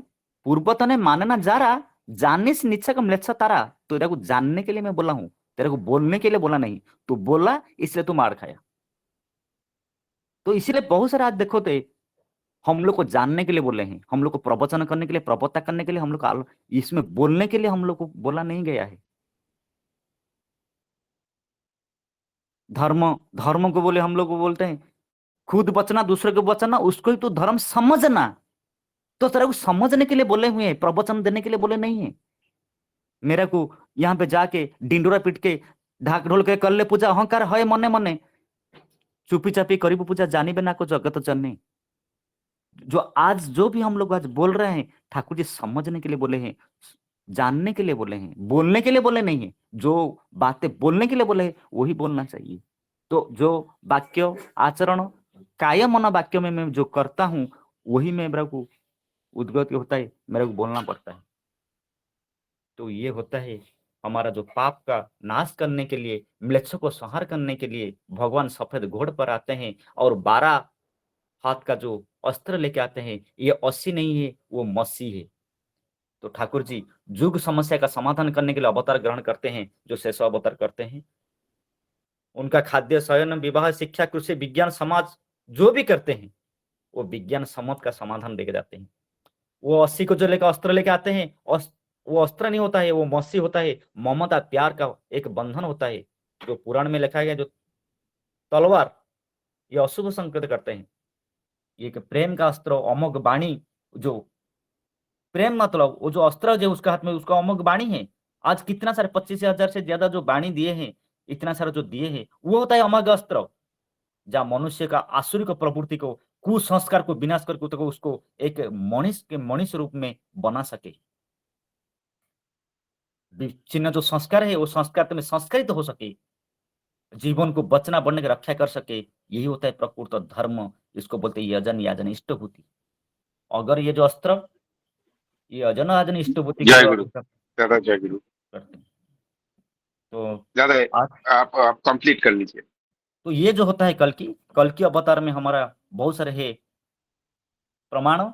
पूर्वत ने मानना जा रहा जानने से नीचे का म्लेच्छ तारा। तो तेरे को जानने के लिए मैं बोला हूं, तेरे को बोलने के लिए बोला नहीं। तू बोला इसलिए तू मार खाया। तो इसीलिए बहुत सारे आज देखो थे, हम लोग को जानने के लिए बोले हैं, हम लोग को प्रवचन करने के लिए, प्रवक्ता करने के लिए, हम लोग को इसमें बोलने के लिए हम लोग को बोला नहीं गया है। धर्म को बोले, हम लोग को बोलते हैं खुद बचना दूसरे को बचाना, उसको ही तो धर्म समझना। तो तेरे को समझने के लिए बोले हुए हैं, प्रवचन देने के लिए बोले नहीं है। मेरे को यहाँ पे जाके डिंडोरा पीट के ढाक ढोल के कर ले पूजा, अहंकार है मने मने, चुपी चापी करीब पूजा जानिबे ना को जगत जननी। जो आज जो भी हम लोग आज बोल रहे हैं, ठाकुर जी समझने के लिए बोले हैं, जानने के लिए बोले हैं, बोलने के लिए बोले नहीं है। जो बातें बोलने के लिए बोले हैं वही बोलना चाहिए। तो जो वाक्य आचरण काय मन वाक्य में मैं जो करता हूँ वही मेरे को उद्गत होता है, मेरे को बोलना पड़ता है। तो ये होता है हमारा जो पाप का नाश करने के लिए, म्लेच्छ को संहार करने के लिए भगवान सफेद घोड़ पर आते हैं और 12 हाथ का जो अस्त्र लेके आते हैं। ये 80 नहीं है, वो मसी है। तो ठाकुर जी युग समस्या का समाधान करने के लिए अवतार ग्रहण करते हैं, जो शेष अवतार करते हैं। उनका खाद्य, शयन, विवाह, शिक्षा, कृषि, विज्ञान, समाज जो भी करते हैं वो विज्ञान सम्मत का समाधान देके जाते हैं। वो 80 को जो लेकर अस्त्र लेके आते हैं, वो अस्त्र नहीं होता है, वो मसी होता है। ममता प्यार का एक बंधन होता है। जो पुराण में लिखा गया जो तलवार ये अशुभ संकेत करते हैं। ये एक प्रेम का अस्त्र, अमोघ वाणी, जो प्रेम मतलब वो जो अस्त्र जो उसका हाथ में, उसका अमोघ वाणी है। आज कितना सारे 25,000 से ज्यादा जो वाणी दिए हैं, इतना सारा जो दिए हैं, वो होता है अमोघ अस्त्र। जहाँ मनुष्य का आसुरिक प्रवृत्ति को, कुसंस्कार को विनाश करके उसको एक मनुष्य के मनुष्य रूप में बना सके। विच्छिन्न जो संस्कार है वो संस्कार में संस्कारित हो सके, जीवन को बचना बढ़ने की रक्षा कर सके। यही होता है प्रकृत धर्म। इसको बोलते हैं यजन याजन इष्टभूति। अगर ये जो अस्त्र ये अजन याजन इष्टभूति का जय जो गुरु दादा, जय गुरु करते हैं, तो दादा। आज आप कंप्लीट कर लीजिए। तो ये जो होता है कल की अवतार में हमारा बहुत सारे है प्रमाण।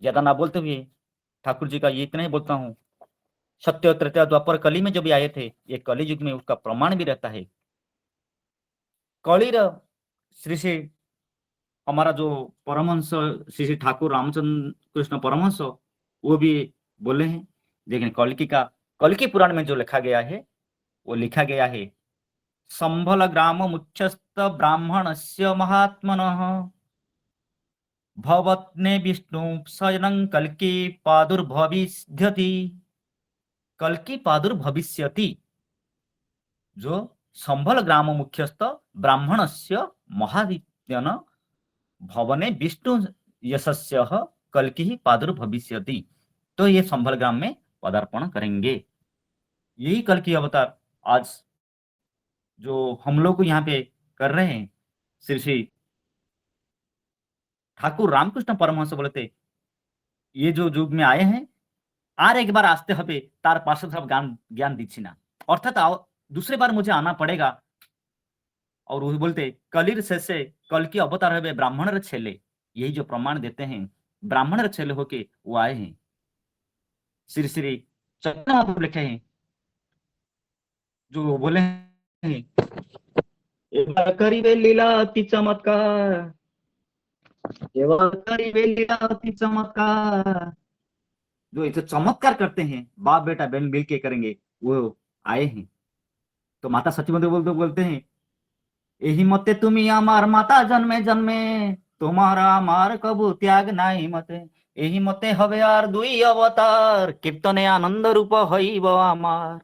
ज्यादा ना बोलते हुए ठाकुर जी का ये इतना ही बोलता हूँ। सत्य त्रेता द्वापर कली में जो भी आए थे, ये कली युग में उसका प्रमाण भी रहता है। कलिर श्री श्री हमारा जो परमहंस श्री श्री ठाकुर रामचंद्र कृष्ण परमहंस वो भी बोले हैं। लेकिन कल्कि पुराण में जो लिखा गया है वो लिखा गया है, संभल ग्राम मुच्छस्त ब्राह्मणस्य महात्मनः भवत्ने विष्णु शयनं कल्कि प्रादुर्भविष्यति। कल्कि प्रादुर्भविष्यति, जो संभल ग्राम मुख्यस्थ ब्राह्मणस्य महाविद्यन भवने विष्णु यशस्य कल्कि प्रादुर्भविष्यति। तो ये संभल ग्राम में पदार्पण करेंगे। यही कल्कि अवतार आज जो हम लोग यहाँ पे कर रहे हैं। श्री श्री ठाकुर रामकृष्ण परमहंस बोलते ये जो युग में आए हैं আর একবার আসতে হবে, তার পাশে সব ज्ञान দিচ্ছি না। अर्थात दूसरे बार मुझे आना पड़ेगा। और वो बोलते कलिर शेषे कल की अवतार है ब्राह्मण छेले। यही जो प्रमाण देते हैं ब्राह्मण छेले होके वो आए हैं। श्री श्री चैतन्य महाप्रभु लिखे हैं, जो बोले हैं एवं करिबे लीला अति चमत्कार, एवं करिबे लीला अति चमत्कार। जो इसे चमत्कार करते हैं बाप बेटा बहन मिल के करेंगे, वो आए हैं। तो माता सचीमती बोलते हैं यही मते तुम्ही आमार माता जन्मे जन्मे, तुम्हारा आमार कबू त्याग নাই मते। यही मते हवे আর দুই अवतार, कीर्तने आनंद रूप हईब आमार।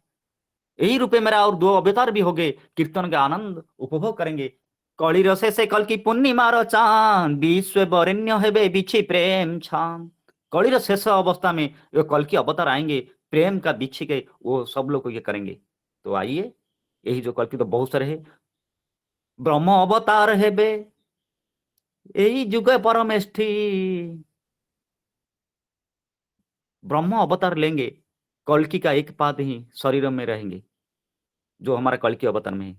यही रूपे मेरा और 2 अवतार भी हो गए, कीर्तन का आनंद उपभोग करेंगे। कली रसे से कल की पूर्णिमार चांद, विश्व बरेण्य हेबे बिछी प्रेम छान। कलिर शेष अवस्था में जो कल की अवतार आएंगे, प्रेम का बिछी के वो सब लोग को ये करेंगे। तो आइए, यही जो कल की तो बहुत सारे है। ब्रह्म अवतार हेबे यही जुगे परमेष्ठी। ब्रह्म अवतार लेंगे, कल्कि का एक पाद ही शरीर में रहेंगे, जो हमारा कल्कि अवतार में है।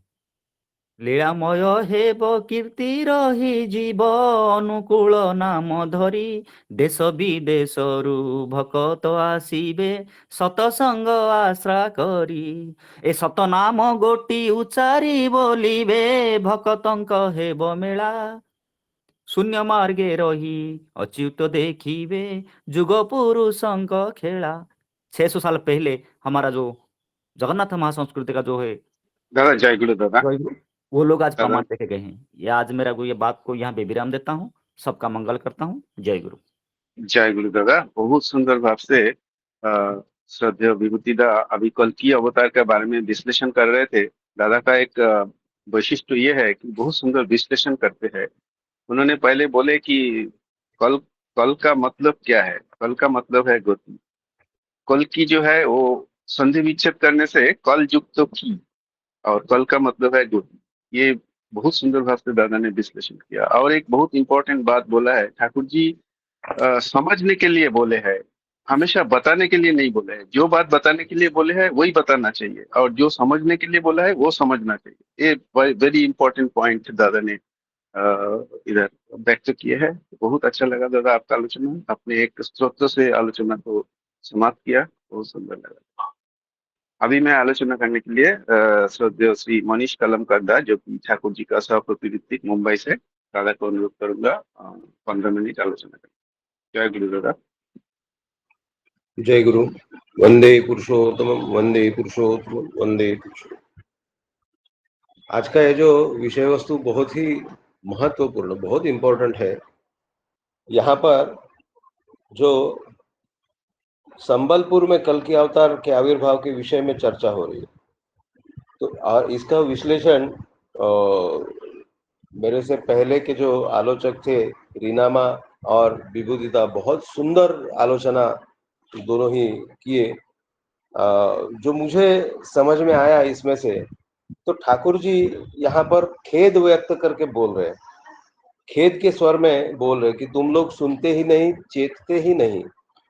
लीलामय हेब कीर्ति रही जीव अनुकूल नाम धरी, देश विदेशरु भक्त आसीबे सतसंग आश्रा करी। ए सत नाम गोटी उच्चारी बोलिबे भक्तंक हेब मेला, शून्य मार्गे रही अच्युत देखिबे जुग पुरुषंक खेला। 600 साल पहले हमारा जो जगन्नाथ महासंस्कृति का जो है दादा, जय गुरु दादा। वो लोग आज दादा प्रमाण देखे गए हैं। ये आज मेरा ये बात को यहाँ पे विराम देता हूँ। सबका मंगल करता हूँ। जय गुरु। जय गुरु दादा, बहुत सुंदर भाव से श्रद्धेय विभूति दा अभी कल्कि अवतार के बारे में विश्लेषण कर रहे थे। दादा का एक वैशिष्ट्य ये है कि बहुत सुंदर विश्लेषण करते हैं। उन्होंने पहले बोले कि कल कल का मतलब क्या है? कल का मतलब है गति। कल की जो है वो संधि विच्छेद करने से कल युक्त की, और कल का मतलब है गति। ये बहुत सुंदर भाव से दादा ने विश्लेषण किया। और एक बहुत इंपॉर्टेंट बात बोला है ठाकुर जी, समझने के लिए बोले हैं, हमेशा बताने के लिए नहीं बोले हैं। जो बात बताने के लिए बोले हैं वही बताना चाहिए, और जो समझने के लिए बोला है वो समझना चाहिए। ये वेरी इंपॉर्टेंट पॉइंट दादा ने इधर व्यक्त किए हैं। बहुत अच्छा लगा दादा आपका आलोचना। आपने एक स्रोत से आलोचना को समाप्त किया, बहुत सुंदर लगा। अभी मैं आलोचना करने के लिए श्रद्धेय श्री मनीष कलमकंदा, जो कि ठाकुर जी का सह प्रतिनिधित्व मुंबई से, दादा को अनुरोध करूंगा 15 मिनट आलोचना करें। जय गुरु दादा। जय गुरु। वंदे पुरुषोत्तम, वंदे पुरुषोत्तम, वंदे पुरुषोत्तम। आज का ये जो विषय वस्तु बहुत ही महत्वपूर्ण, बहुत इंपॉर्टेंट है। यहाँ पर जो संबलपुर में कल की अवतार के आविर्भाव के विषय में चर्चा हो रही है, तो और इसका विश्लेषण मेरे से पहले के जो आलोचक थे, रीनामा और विभूतिता, बहुत सुंदर आलोचना दोनों ही किए। जो मुझे समझ में आया इसमें से, तो ठाकुर जी यहाँ पर खेद व्यक्त करके बोल रहे हैं, खेद के स्वर में बोल रहे हैं कि तुम लोग सुनते ही नहीं, चेतते ही नहीं।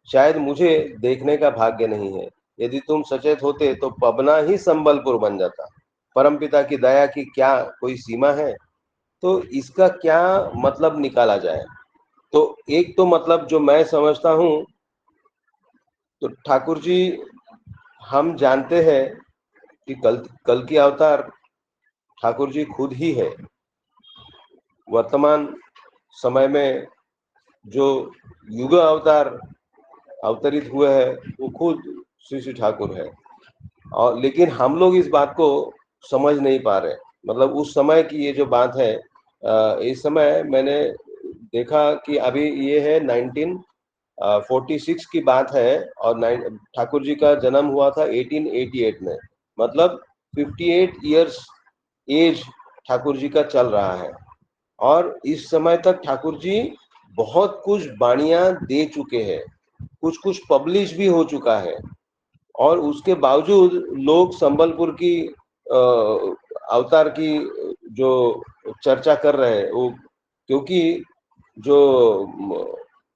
शायद मुझे देखने का भाग्य नहीं है। यदि तुम सचेत होते तो पबना ही संबलपुर बन जाता। परमपिता की दया की क्या कोई सीमा है? तो इसका क्या मतलब निकाला जाए? तो एक तो मतलब जो मैं समझता हूँ, तो ठाकुर जी, हम जानते हैं कि कल की अवतार ठाकुर जी खुद ही है। वर्तमान समय में जो युग अवतार अवतरित हुए हैं वो खुद श्री श्री ठाकुर है। और लेकिन हम लोग इस बात को समझ नहीं पा रहे। मतलब उस समय की ये जो बात है, इस समय मैंने देखा कि अभी ये है 1946 की बात है, और ठाकुर जी का जन्म हुआ था 1888 में। मतलब 58 इयर्स एज ठाकुर जी का चल रहा है। और इस समय तक ठाकुर जी बहुत कुछ बाणियां दे चुके हैं, कुछ कुछ पब्लिश भी हो चुका है। और उसके बावजूद लोग संबलपुर की अवतार की जो चर्चा कर रहे हैं, वो क्योंकि जो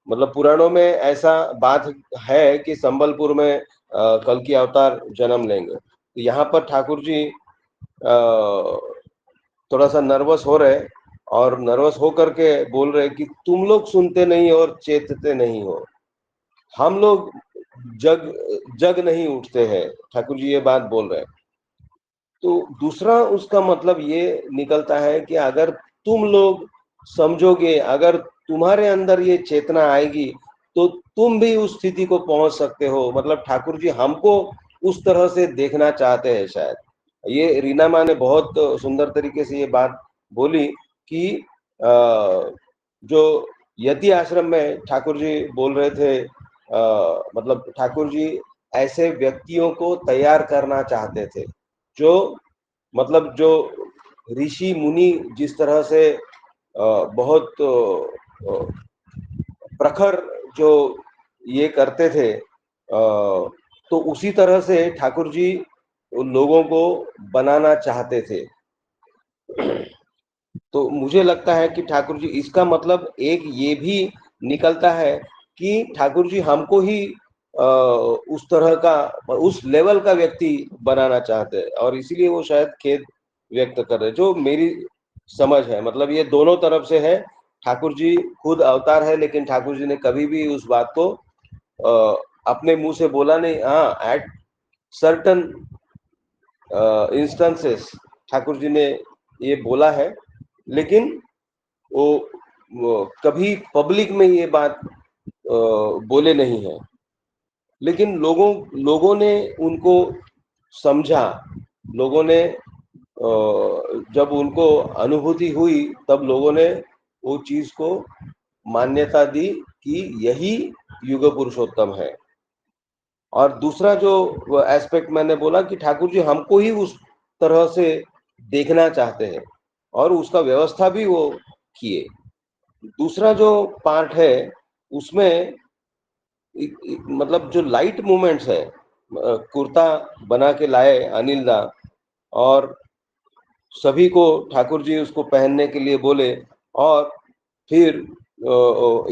मतलब पुराणों में ऐसा बात है कि संबलपुर में कल की अवतार जन्म लेंगे। तो यहाँ पर ठाकुर जी थोड़ा सा नर्वस हो रहे, और नर्वस हो करके बोल रहे कि तुम लोग सुनते नहीं और चेतते नहीं हो। हम लोग जग जग नहीं उठते हैं, ठाकुर जी ये बात बोल रहे हैं। तो दूसरा उसका मतलब ये निकलता है कि अगर तुम लोग समझोगे, अगर तुम्हारे अंदर ये चेतना आएगी, तो तुम भी उस स्थिति को पहुंच सकते हो। मतलब ठाकुर जी हमको उस तरह से देखना चाहते हैं शायद। ये रीना माँ ने बहुत सुंदर तरीके से ये बात बोली कि जो यति आश्रम में ठाकुर जी बोल रहे थे, मतलब ठाकुर जी ऐसे व्यक्तियों को तैयार करना चाहते थे जो मतलब जो ऋषि मुनि जिस तरह से बहुत प्रखर जो ये करते थे, तो उसी तरह से ठाकुर जी उन लोगों को बनाना चाहते थे। तो मुझे लगता है कि ठाकुर जी, इसका मतलब एक ये भी निकलता है कि ठाकुर जी हमको ही उस तरह का, उस लेवल का व्यक्ति बनाना चाहते हैं, और इसीलिए वो शायद खेद व्यक्त कर रहे, जो मेरी समझ है। मतलब ये दोनों तरफ से है। ठाकुर जी खुद अवतार है, लेकिन ठाकुर जी ने कभी भी उस बात को अपने मुंह से बोला नहीं। हाँ, at certain instances Thakur ji ने ये बोला है, लेकिन वो कभी पब्लिक में ये बात बोले नहीं है। लेकिन लोगों ने उनको समझा, लोगों ने जब उनको अनुभूति हुई, तब लोगों ने वो चीज को मान्यता दी कि यही युग पुरुषोत्तम है। और दूसरा जो एस्पेक्ट मैंने बोला कि ठाकुर जी हमको ही उस तरह से देखना चाहते हैं और उसका व्यवस्था भी वो किए। दूसरा जो पार्ट है उसमें मतलब जो लाइट मूवमेंट्स है, कुर्ता बना के लाए अनिल दा और सभी को ठाकुर जी उसको पहनने के लिए बोले। और फिर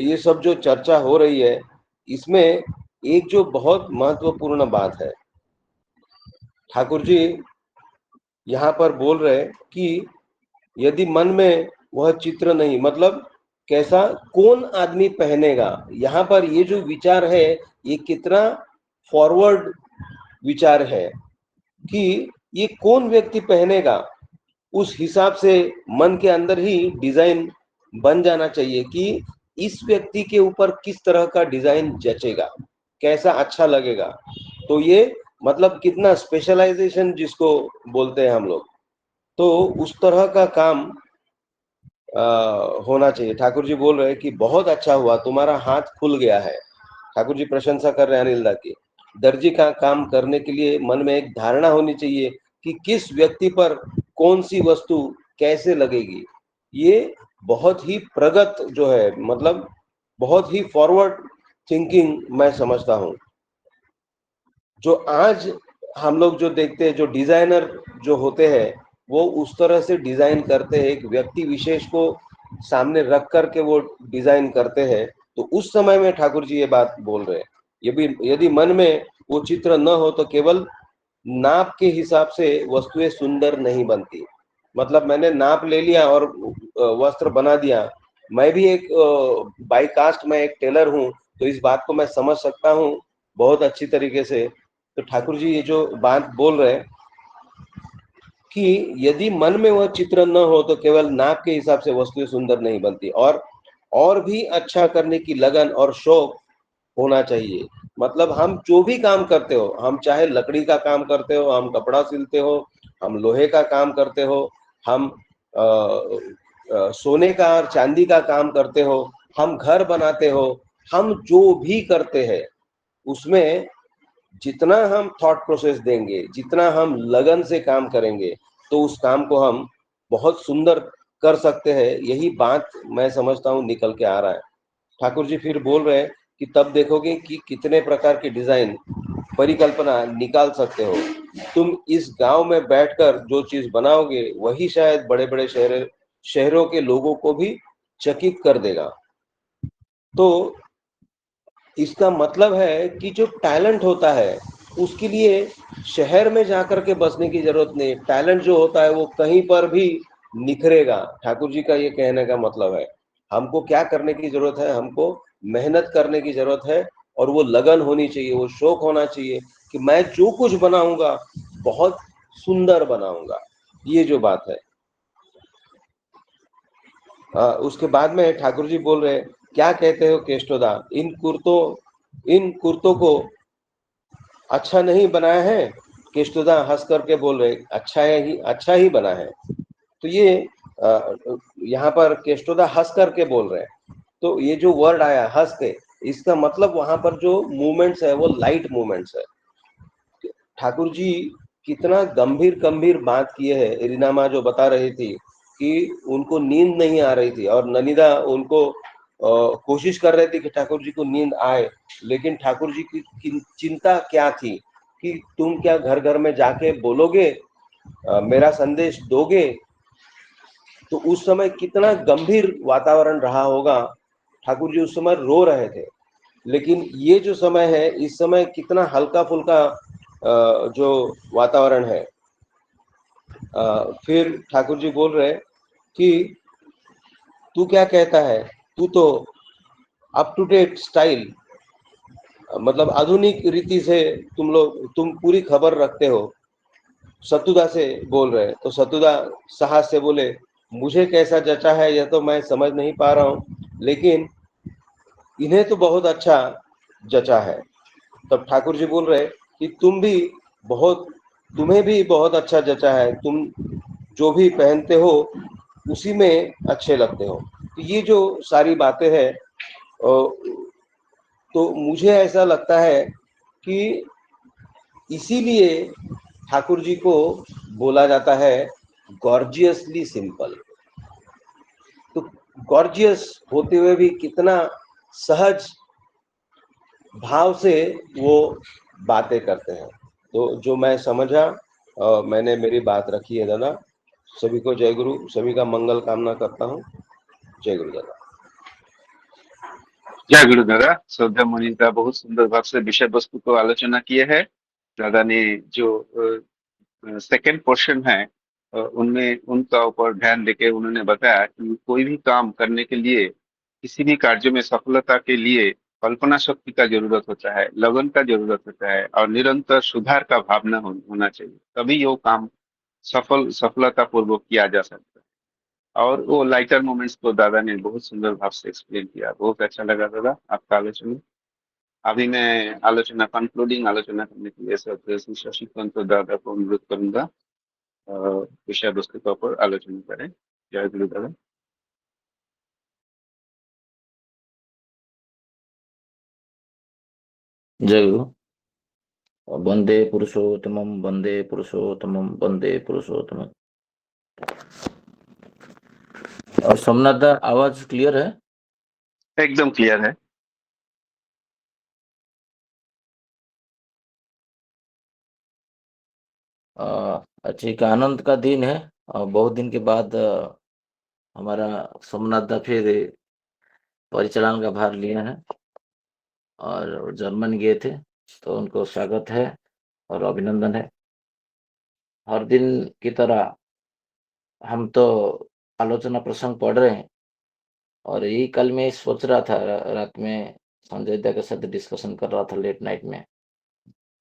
ये सब जो चर्चा हो रही है इसमें एक जो बहुत महत्वपूर्ण बात है, ठाकुर जी यहाँ पर बोल रहे कि यदि मन में वह चित्र नहीं, मतलब कैसा कौन आदमी पहनेगा। यहाँ पर ये जो विचार है ये कितना फॉरवर्ड विचार है कि ये कौन व्यक्ति पहनेगा, उस हिसाब से मन के अंदर ही डिजाइन बन जाना चाहिए कि इस व्यक्ति के ऊपर किस तरह का डिजाइन जचेगा, कैसा अच्छा लगेगा। तो ये मतलब कितना स्पेशलाइजेशन जिसको बोलते हैं हम लोग, तो उस तरह का काम होना चाहिए। ठाकुर जी बोल रहे हैं कि बहुत अच्छा हुआ, तुम्हारा हाथ खुल गया है। ठाकुर जी प्रशंसा कर रहे हैं अनिल दा की। दर्जी का काम करने के लिए मन में एक धारणा होनी चाहिए कि किस व्यक्ति पर कौन सी वस्तु कैसे लगेगी। ये बहुत ही प्रगत जो है, मतलब बहुत ही फॉरवर्ड थिंकिंग मैं समझता हूँ। जो आज हम लोग जो देखते हैं, जो डिजाइनर जो होते हैं वो उस तरह से डिजाइन करते हैं, एक व्यक्ति विशेष को सामने रख करके वो डिजाइन करते हैं। तो उस समय में ठाकुर जी ये बात बोल रहे हैं, यदि मन में वो चित्र न हो तो केवल नाप के हिसाब से वस्तुएं सुंदर नहीं बनती। मतलब मैंने नाप ले लिया और वस्त्र बना दिया। मैं भी एक बाई कास्ट में एक टेलर हूँ, तो इस बात को मैं समझ सकता हूँ बहुत अच्छी तरीके से। तो ठाकुर जी ये जो बात बोल रहे हैं कि यदि मन में वह चित्र न हो तो केवल नाप के हिसाब से वस्तुएं सुंदर नहीं बनती, और भी अच्छा करने की लगन और शौक होना चाहिए। मतलब हम जो भी काम करते हो, हम चाहे लकड़ी का काम करते हो, हम कपड़ा सिलते हो, हम लोहे का काम करते हो, हम सोने का और चांदी का काम करते हो, हम घर बनाते हो, हम जो भी करते हैं उसमें जितना हम थॉट प्रोसेस देंगे, जितना हम लगन से काम करेंगे, तो उस काम को हम बहुत सुंदर कर सकते हैं। यही बात मैं समझता हूँ निकल के आ रहा है। ठाकुर जी फिर बोल रहे हैं कि तब देखोगे कि कितने प्रकार के डिजाइन परिकल्पना निकाल सकते हो। तुम इस गांव में बैठकर जो चीज बनाओगे वही शायद बड़े बड़े शहरों के लोगों को भी चकित कर देगा। तो इसका मतलब है कि जो टैलेंट होता है उसके लिए शहर में जाकर के बसने की जरूरत नहीं। टैलेंट जो होता है वो कहीं पर भी निखरेगा। ठाकुर जी का ये कहने का मतलब है, हमको क्या करने की जरूरत है, हमको मेहनत करने की जरूरत है और वो लगन होनी चाहिए, वो शौक होना चाहिए कि मैं जो कुछ बनाऊंगा बहुत सुंदर बनाऊंगा। ये जो बात है। उसके बाद में ठाकुर जी बोल रहे, क्या कहते हो केष्टोदा, इन कुर्तों को अच्छा नहीं बनाया है। केष्टोदा हंस करके बोल रहे, अच्छा ही बना है। तो ये यहाँ पर केष्टोदा हंस करके बोल रहे हैं। तो ये जो वर्ड आया हंस के, इसका मतलब वहां पर जो मूवमेंट्स है वो लाइट मूवमेंट्स है। ठाकुर जी कितना गंभीर गंभीर बात किए है। रीनामा जो बता रही थी कि उनको नींद नहीं आ रही थी और ननिदा उनको कोशिश कर रहे थे कि ठाकुर जी को नींद आए, लेकिन ठाकुर जी की चिंता क्या थी कि तुम क्या घर घर में जाके बोलोगे, मेरा संदेश दोगे। तो उस समय कितना गंभीर वातावरण रहा होगा। ठाकुर जी उस समय रो रहे थे, लेकिन ये जो समय है इस समय कितना हल्का फुल्का जो वातावरण है। फिर ठाकुर जी बोल रहे कि तू क्या कहता है, तू तो अप टू डेट स्टाइल, मतलब आधुनिक रीति से तुम पूरी खबर रखते हो। सतुदा से बोल रहे, तो सतुदा साहस से बोले, मुझे कैसा जचा है यह तो मैं समझ नहीं पा रहा हूँ, लेकिन इन्हें तो बहुत अच्छा जचा है। तब ठाकुर जी बोल रहे कि तुम्हें भी बहुत अच्छा जचा है, तुम जो भी पहनते हो उसी में अच्छे लगते हो। तो ये जो सारी बातें हैं, तो मुझे ऐसा लगता है कि इसीलिए ठाकुर जी को बोला जाता है गॉर्जियसली सिंपल। तो गॉर्जियस होते हुए भी कितना सहज भाव से वो बातें करते हैं। तो जो मैं समझा, मैंने मेरी बात रखी है दादा। सभी को जय गुरु, सभी का मंगल कामना करता हूँ। जय गुरु दादा। जय गुरु दादा। श्रद्धा मुनि का बहुत सुंदर भाव से विषय वस्तु को आलोचना किए है। दादा ने जो सेकंड पोर्शन है उनमें उनका ऊपर ध्यान देके उन्होंने बताया कि कोई भी काम करने के लिए, किसी भी कार्य में सफलता के लिए कल्पना शक्ति का जरूरत होता है, लगन का जरूरत होता है और निरंतर सुधार का भावना होना चाहिए, तभी वो काम सफलता पूर्वक किया जा सकता है। और वो लाइटर मोमेंट्स को दादा ने बहुत सुंदर भाव से एक्सप्लेन किया। बहुत अच्छा लगा दादा आपका आलोचना। अभी मैं आलोचना कंक्लूडिंग आलोचना करने के लिए श्री शशिकांत दादा को अनुरोध करूंगा विषय वस्तु के ऊपर आलोचना करें। जय गुरु दादा। जय गुरु। वंदे पुरुषोत्तमं, वंदे पुरुषोत्तमं, वंदे पुरुषोत्तमं। और सोमनाथ दा, आवाज क्लियर है? एकदम क्लियर है। अच्छा, एक आनंद का दिन है और बहुत दिन के बाद हमारा सोमनाथ दा फिर परिचालन का भार लिया है और जर्मन गए थे, तो उनको स्वागत है और अभिनंदन है। हर दिन की तरह हम तो आलोचना प्रसंग पढ़ रहे हैं और यही कल मैं सोच रहा था, रात में संजय दा के साथ डिस्कशन कर रहा था लेट नाइट में,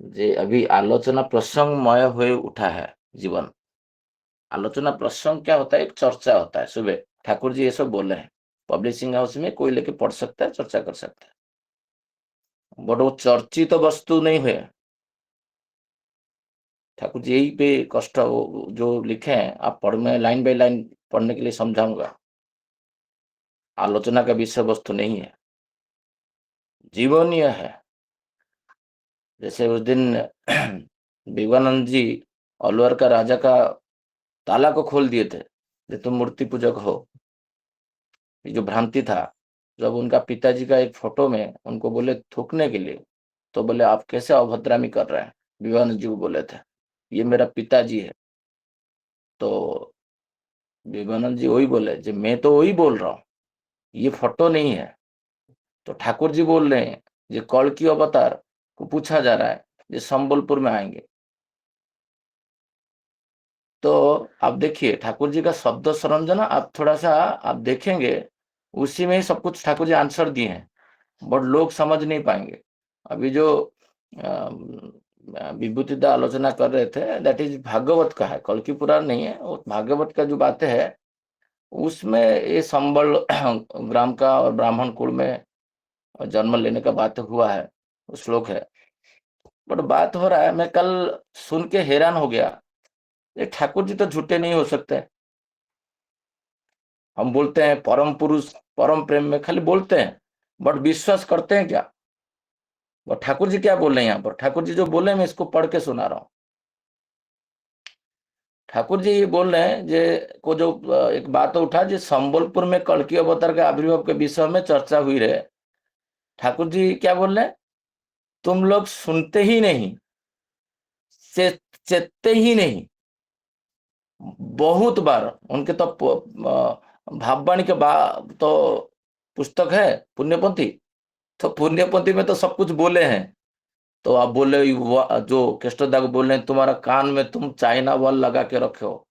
जे अभी आलोचना प्रसंगमय हुए उठा है जीवन। आलोचना प्रसंग क्या होता है? एक चर्चा होता है। सुबह ठाकुर जी ये सब बोले हैं, पब्लिशिंग हाउस में कोई लेके पढ़ सकता है, चर्चा कर सकता है, बट वो चर्चित तो वस्तु नहीं हुए। ठाकुर जी यही पे कष्ट जो लिखे हैं, आप पढ़, में लाइन बाय लाइन पढ़ने के लिए समझाऊंगा। आलोचना का विषय वस्तु नहीं है, जीवन यह है। जैसे उस दिन विवेकानंद जी अलवर का राजा का ताला को खोल दिए थे, जो तुम मूर्ति पूजक हो। ये जो भ्रांति था, जब उनका पिताजी का एक फोटो में उनको बोले थूकने के लिए, तो बोले आप कैसे अभद्रामी कर रहे हैं? विवेकानंद जी को बोले थे ये मेरा पिताजी है। तो विवेकानंद जी वही बोले, जो मैं तो वही बोल रहा हूँ, ये फोटो नहीं है। तो ठाकुर जी बोल रहे हैं, ये कल की अवतार को पूछा जा रहा है, ये संबलपुर में आएंगे। तो आप देखिए ठाकुर जी का शब्द सरंजन, आप थोड़ा सा आप देखेंगे, उसी में ही सब कुछ ठाकुर जी आंसर दिए हैं, बट लोग समझ नहीं पाएंगे। अभी जो विभूतिदा आलोचना कर रहे थे, दैट इज भागवत का है, कल की पुराण नहीं है। वो भागवत का जो बातें है, उसमें ये संबल ग्राम का और ब्राह्मण कुल में जन्म लेने का बात हुआ है, श्लोक है। बट बात हो रहा है, मैं कल सुन के हैरान हो गया, ये ठाकुर जी तो झूठे नहीं हो सकते। हम बोलते हैं परम पुरुष परम प्रेम में, खाली बोलते हैं, बट विश्वास करते हैं क्या? और ठाकुर जी क्या बोल रहे हैं यहाँ पर? ठाकुर जी जो बोले मैं इसको पढ़ के सुना रहा हूँ। ठाकुर जी ये बोल रहे हैं, जे को जो एक बात उठा, जो संबलपुर में कल्कि अवतार के आविर्भाव के विषय में चर्चा हुई रहे। ठाकुर जी क्या बोल रहे हैं? तुम लोग सुनते ही नहीं, चेतते ही नहीं। बहुत बार उनके तो भाववाणी के तो पुस्तक है पुण्यपंथी, तो पुण्यपंथी में तो सब कुछ बोले हैं। तो आप बोले जो कृष्णदा को बोल रहे हैं, तुम्हारा कान में तुम चाइना वॉल लगा के रखे हो।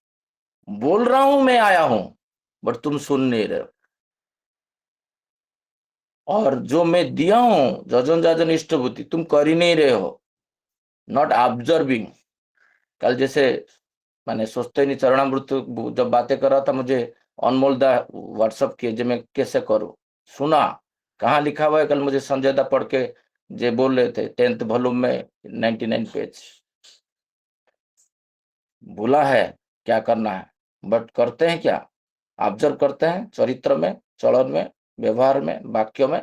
बोल रहा हूं मैं आया हूं, बट तुम सुन नहीं रहे हो। और जो मैं दिया हूं जजन जाजन इष्टभूति, तुम कर ही नहीं रहे हो, नॉट ऑब्जर्विंग। कल जैसे मैंने सोचते नहीं चरणामृत जब बातें कर रहा था, मुझे अनमोल दा व्हाट्सअप किए, जो मैं कैसे करूं, सुना कहाँ लिखा हुआ है। कल मुझे संजय दा पढ़ के जे बोल रहे थे 10th वॉल्यूम में 99 पेज, भूला है क्या करना है, बट करते हैं क्या? ऑब्जर्व करते हैं चरित्र में, चलन में, व्यवहार में, वाक्यों में।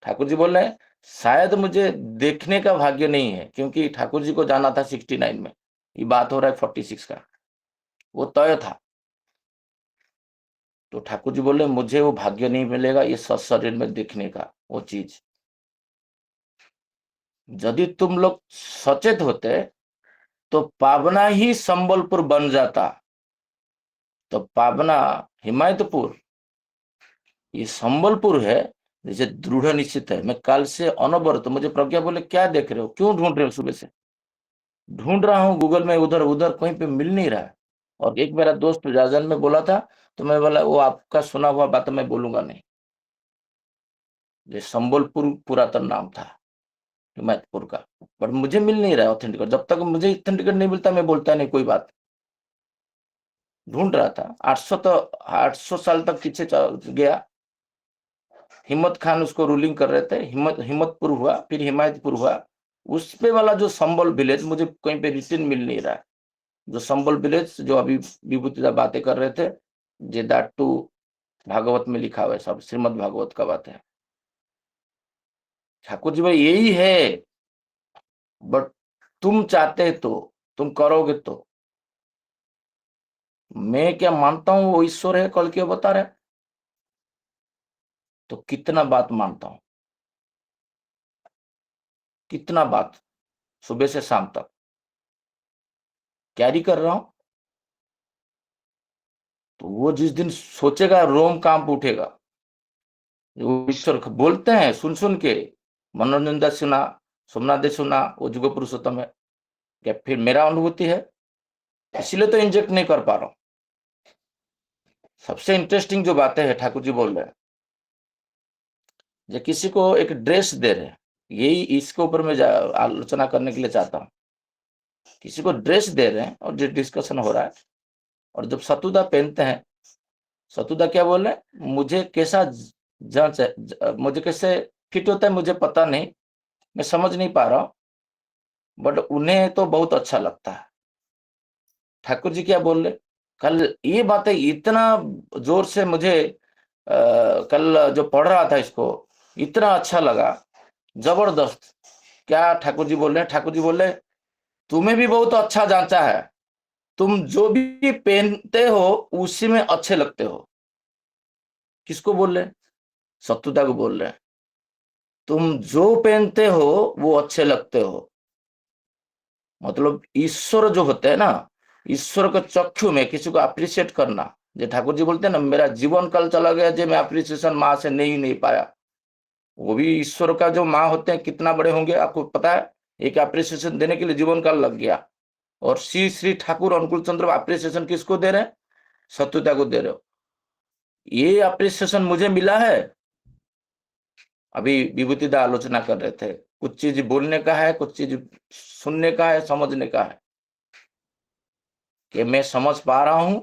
ठाकुर जी बोल रहे हैं शायद मुझे देखने का भाग्य नहीं है, क्योंकि ठाकुर जी को जाना था 69 में, ये बात हो रहा है 46 का। वो तय था। तो ठाकुर जी बोले मुझे वो भाग्य नहीं मिलेगा ये शरीर में देखने का वो चीज। यदि तुम लोग सचेत होते तो पावना ही संबलपुर बन जाता। तो पावना हिमायतपुर, ये संबलपुर है, जैसे दृढ़ निश्चित है। मैं कल से अनवरत, मुझे प्रज्ञा बोले क्या देख रहे हो, क्यों ढूंढ रहे हो, सुबह से ढूंढ रहा हूँ गूगल में, उधर उधर कहीं पे मिल नहीं रहा है। और एक मेरा दोस्त जाजन में बोला था, तो मैं बोला वो आपका सुना हुआ बात मैं बोलूंगा नहीं। ये संबलपुर पुरातन नाम था हिमायतपुर का, पर मुझे मिल नहीं रहा है ऑथेंटिक। जब तक मुझे ऑथेंटिक नहीं मिलता मैं बोलता नहीं कोई बात। ढूंढ रहा था 800 साल तक पीछे गया। हिम्मत खान उसको रूलिंग कर रहे थे। हिम्मतपुर हुआ, फिर हिमायतपुर हुआ। उस पे वाला जो संबल विलेज मुझे कहीं पे रिटर्न मिल नहीं रहा है। जो संबल विलेज जो अभी विभूतिदा बातें कर रहे थे, जे दैट टू भागवत में लिखा हुआ है, सब श्रीमद् भागवत का बात है। ठाकुर जी भाई यही है, बट तुम चाहते तो तुम करोगे तो। मैं क्या मानता हूं वो ईश्वर है, कल क्यों बता रहे, तो कितना बात मानता हूं, कितना बात सुबह से शाम तक कैरी कर रहा हूं। तो वो जिस दिन सोचेगा रोम कांप उठेगा। वो ईश्वर बोलते हैं सुन सुन के, मनोरंजन दास सुना, सोमनाथ दे सुना, वो जुग पुरुषोत्तम है, क्या फिर मेरा अनुभूति है, इसलिए तो इंजेक्ट नहीं कर पा रहा हूं। सबसे इंटरेस्टिंग जो बातें है ठाकुर जी बोल रहे हैं, जो किसी को एक ड्रेस दे रहे हैं, यही इसके ऊपर मैं आलोचना करने के लिए चाहता हूं। किसी को ड्रेस दे रहे हैं और जो डिस्कशन हो रहा है, और जब सतुदा पहनते हैं, सतुदा क्या बोल रहे हैं, मुझे कैसा जांच है, मुझे कैसे फिट होता है मुझे पता नहीं, मैं समझ नहीं पा रहा हूं, बट उन्हें तो बहुत अच्छा लगता है। ठाकुर जी क्या बोल रहे, कल ये बातें इतना जोर से मुझे कल जो पढ़ रहा था इसको इतना अच्छा लगा, जबरदस्त। क्या ठाकुर जी बोल रहे हैं, ठाकुर जी बोल रहे हैं तुम्हें भी बहुत अच्छा जांचा है, तुम जो भी पहनते हो उसी में अच्छे लगते हो। किसको बोल रहे हैं, सत्युता को बोल रहे हैं, तुम जो पहनते हो वो अच्छे लगते हो। मतलब ईश्वर जो होते हैं ना, ईश्वर के चक्षु में किसी को अप्रिशिएट करना, जो ठाकुर जी बोलते हैं ना, मेरा जीवन कल चला गया जो मैं अप्रिसिएशन माँ से नहीं पाया। वो भी ईश्वर का जो माँ होते हैं कितना बड़े होंगे आपको पता है, एक अप्रिसिएशन देने के लिए जीवन काल लग गया। और श्री श्री ठाकुर अनुकूल चंद्र अप्रिसिएशन किसको दे रहे हैं, सत्युता को दे रहे हो। ये अप्रिसिएशन मुझे मिला है। अभी विभूतिदा आलोचना कर रहे थे, कुछ चीज बोलने का है, कुछ चीज सुनने का है, समझने का है, कि मैं समझ पा रहा हूं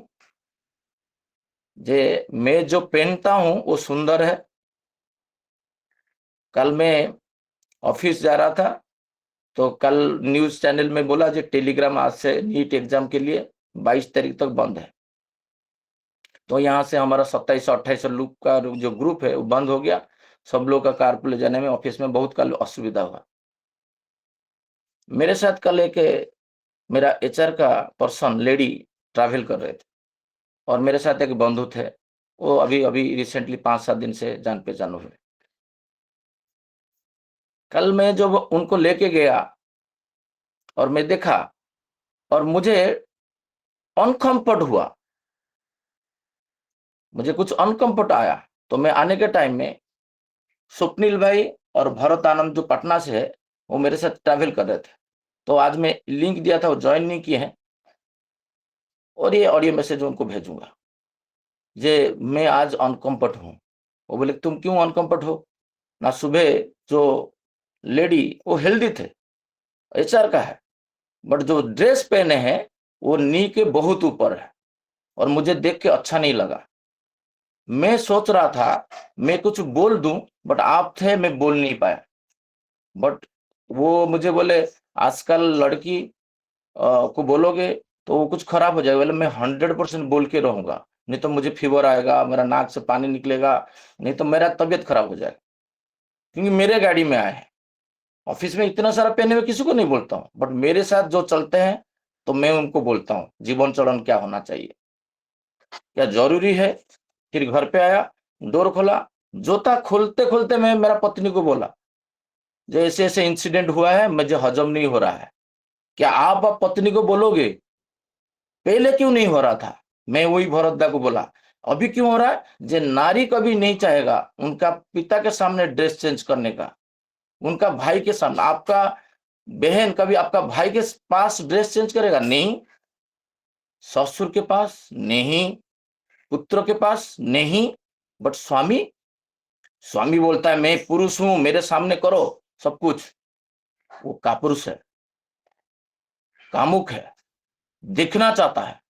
जे मैं जो पहनता हूं वो सुंदर है। कल मैं ऑफिस जा रहा था, तो कल न्यूज चैनल में बोला जो टेलीग्राम आज से नीट एग्जाम के लिए 22 तारीख तक बंद है। तो यहाँ से हमारा 27-28 लोग का जो ग्रुप है वो बंद हो गया। सब लोग का कार ले जाने में ऑफिस में बहुत कल असुविधा हुआ। मेरे साथ कल एक मेरा एचआर का पर्सन लेडी ट्रैवल कर रहे थे, और मेरे साथ एक बंधु थे, वो अभी अभी रिसेंटली 5-7 दिन से जान पहचान हुए। कल मैं जब उनको लेके गया और मैं देखा और मुझे अनकंफर्ट हुआ, मुझे कुछ अनकंफर्ट आया। तो मैं आने के टाइम में स्वप्निल भाई और भरत आनंद जो पटना से है वो मेरे साथ ट्रैवल कर रहे थे। तो आज मैं लिंक दिया था, वो ज्वाइन नहीं किए हैं, और ये ऑडियो मैसेज उनको भेजूंगा जे मैं आज अनकंफर्ट हूं। वो बोले तुम क्यों अनकंफर्ट हो ना, सुबह जो लेडी वो हेल्दी थे, एचआर का है, बट जो ड्रेस पहने हैं वो नी के बहुत ऊपर है, और मुझे देख के अच्छा नहीं लगा। मैं सोच रहा था मैं कुछ बोल दूं, बट आप थे मैं बोल नहीं पाया। बट वो मुझे बोले आजकल लड़की को बोलोगे तो वो कुछ खराब हो जाएगा। बोले मैं 100% बोल के रहूंगा, नहीं तो मुझे फीवर आएगा, मेरा नाक से पानी निकलेगा, नहीं तो मेरा तबीयत खराब हो जाएगा। क्योंकि मेरे गाड़ी में आए हैं, ऑफिस में इतना सारा पहने हुए किसी को नहीं बोलता हूँ, बट मेरे साथ जो चलते हैं तो मैं उनको बोलता हूँ जीवन चरण क्या होना चाहिए, क्या जरूरी है। फिर घर पे आया, डोर खोला, जूता खोलते खोलते मैं मेरा पत्नी को बोला जो ऐसे ऐसे इंसिडेंट हुआ है, मुझे हजम नहीं हो रहा है। क्या आप पत्नी को बोलोगे पहले क्यों नहीं हो रहा था? मैं वही भरतदा को बोला अभी क्यों हो रहा है? जे नारी कभी नहीं चाहेगा उनका पिता के सामने ड्रेस चेंज करने का, उनका भाई के सामने। आपका बहन कभी आपका भाई के पास ड्रेस चेंज करेगा? नहीं। ससुर के पास नहीं, पुत्र के पास नहीं, बट स्वामी, स्वामी बोलता है मैं पुरुष हूं, मेरे सामने करो सब कुछ। वो कापुरुष है, कामुक है, दिखना चाहता है।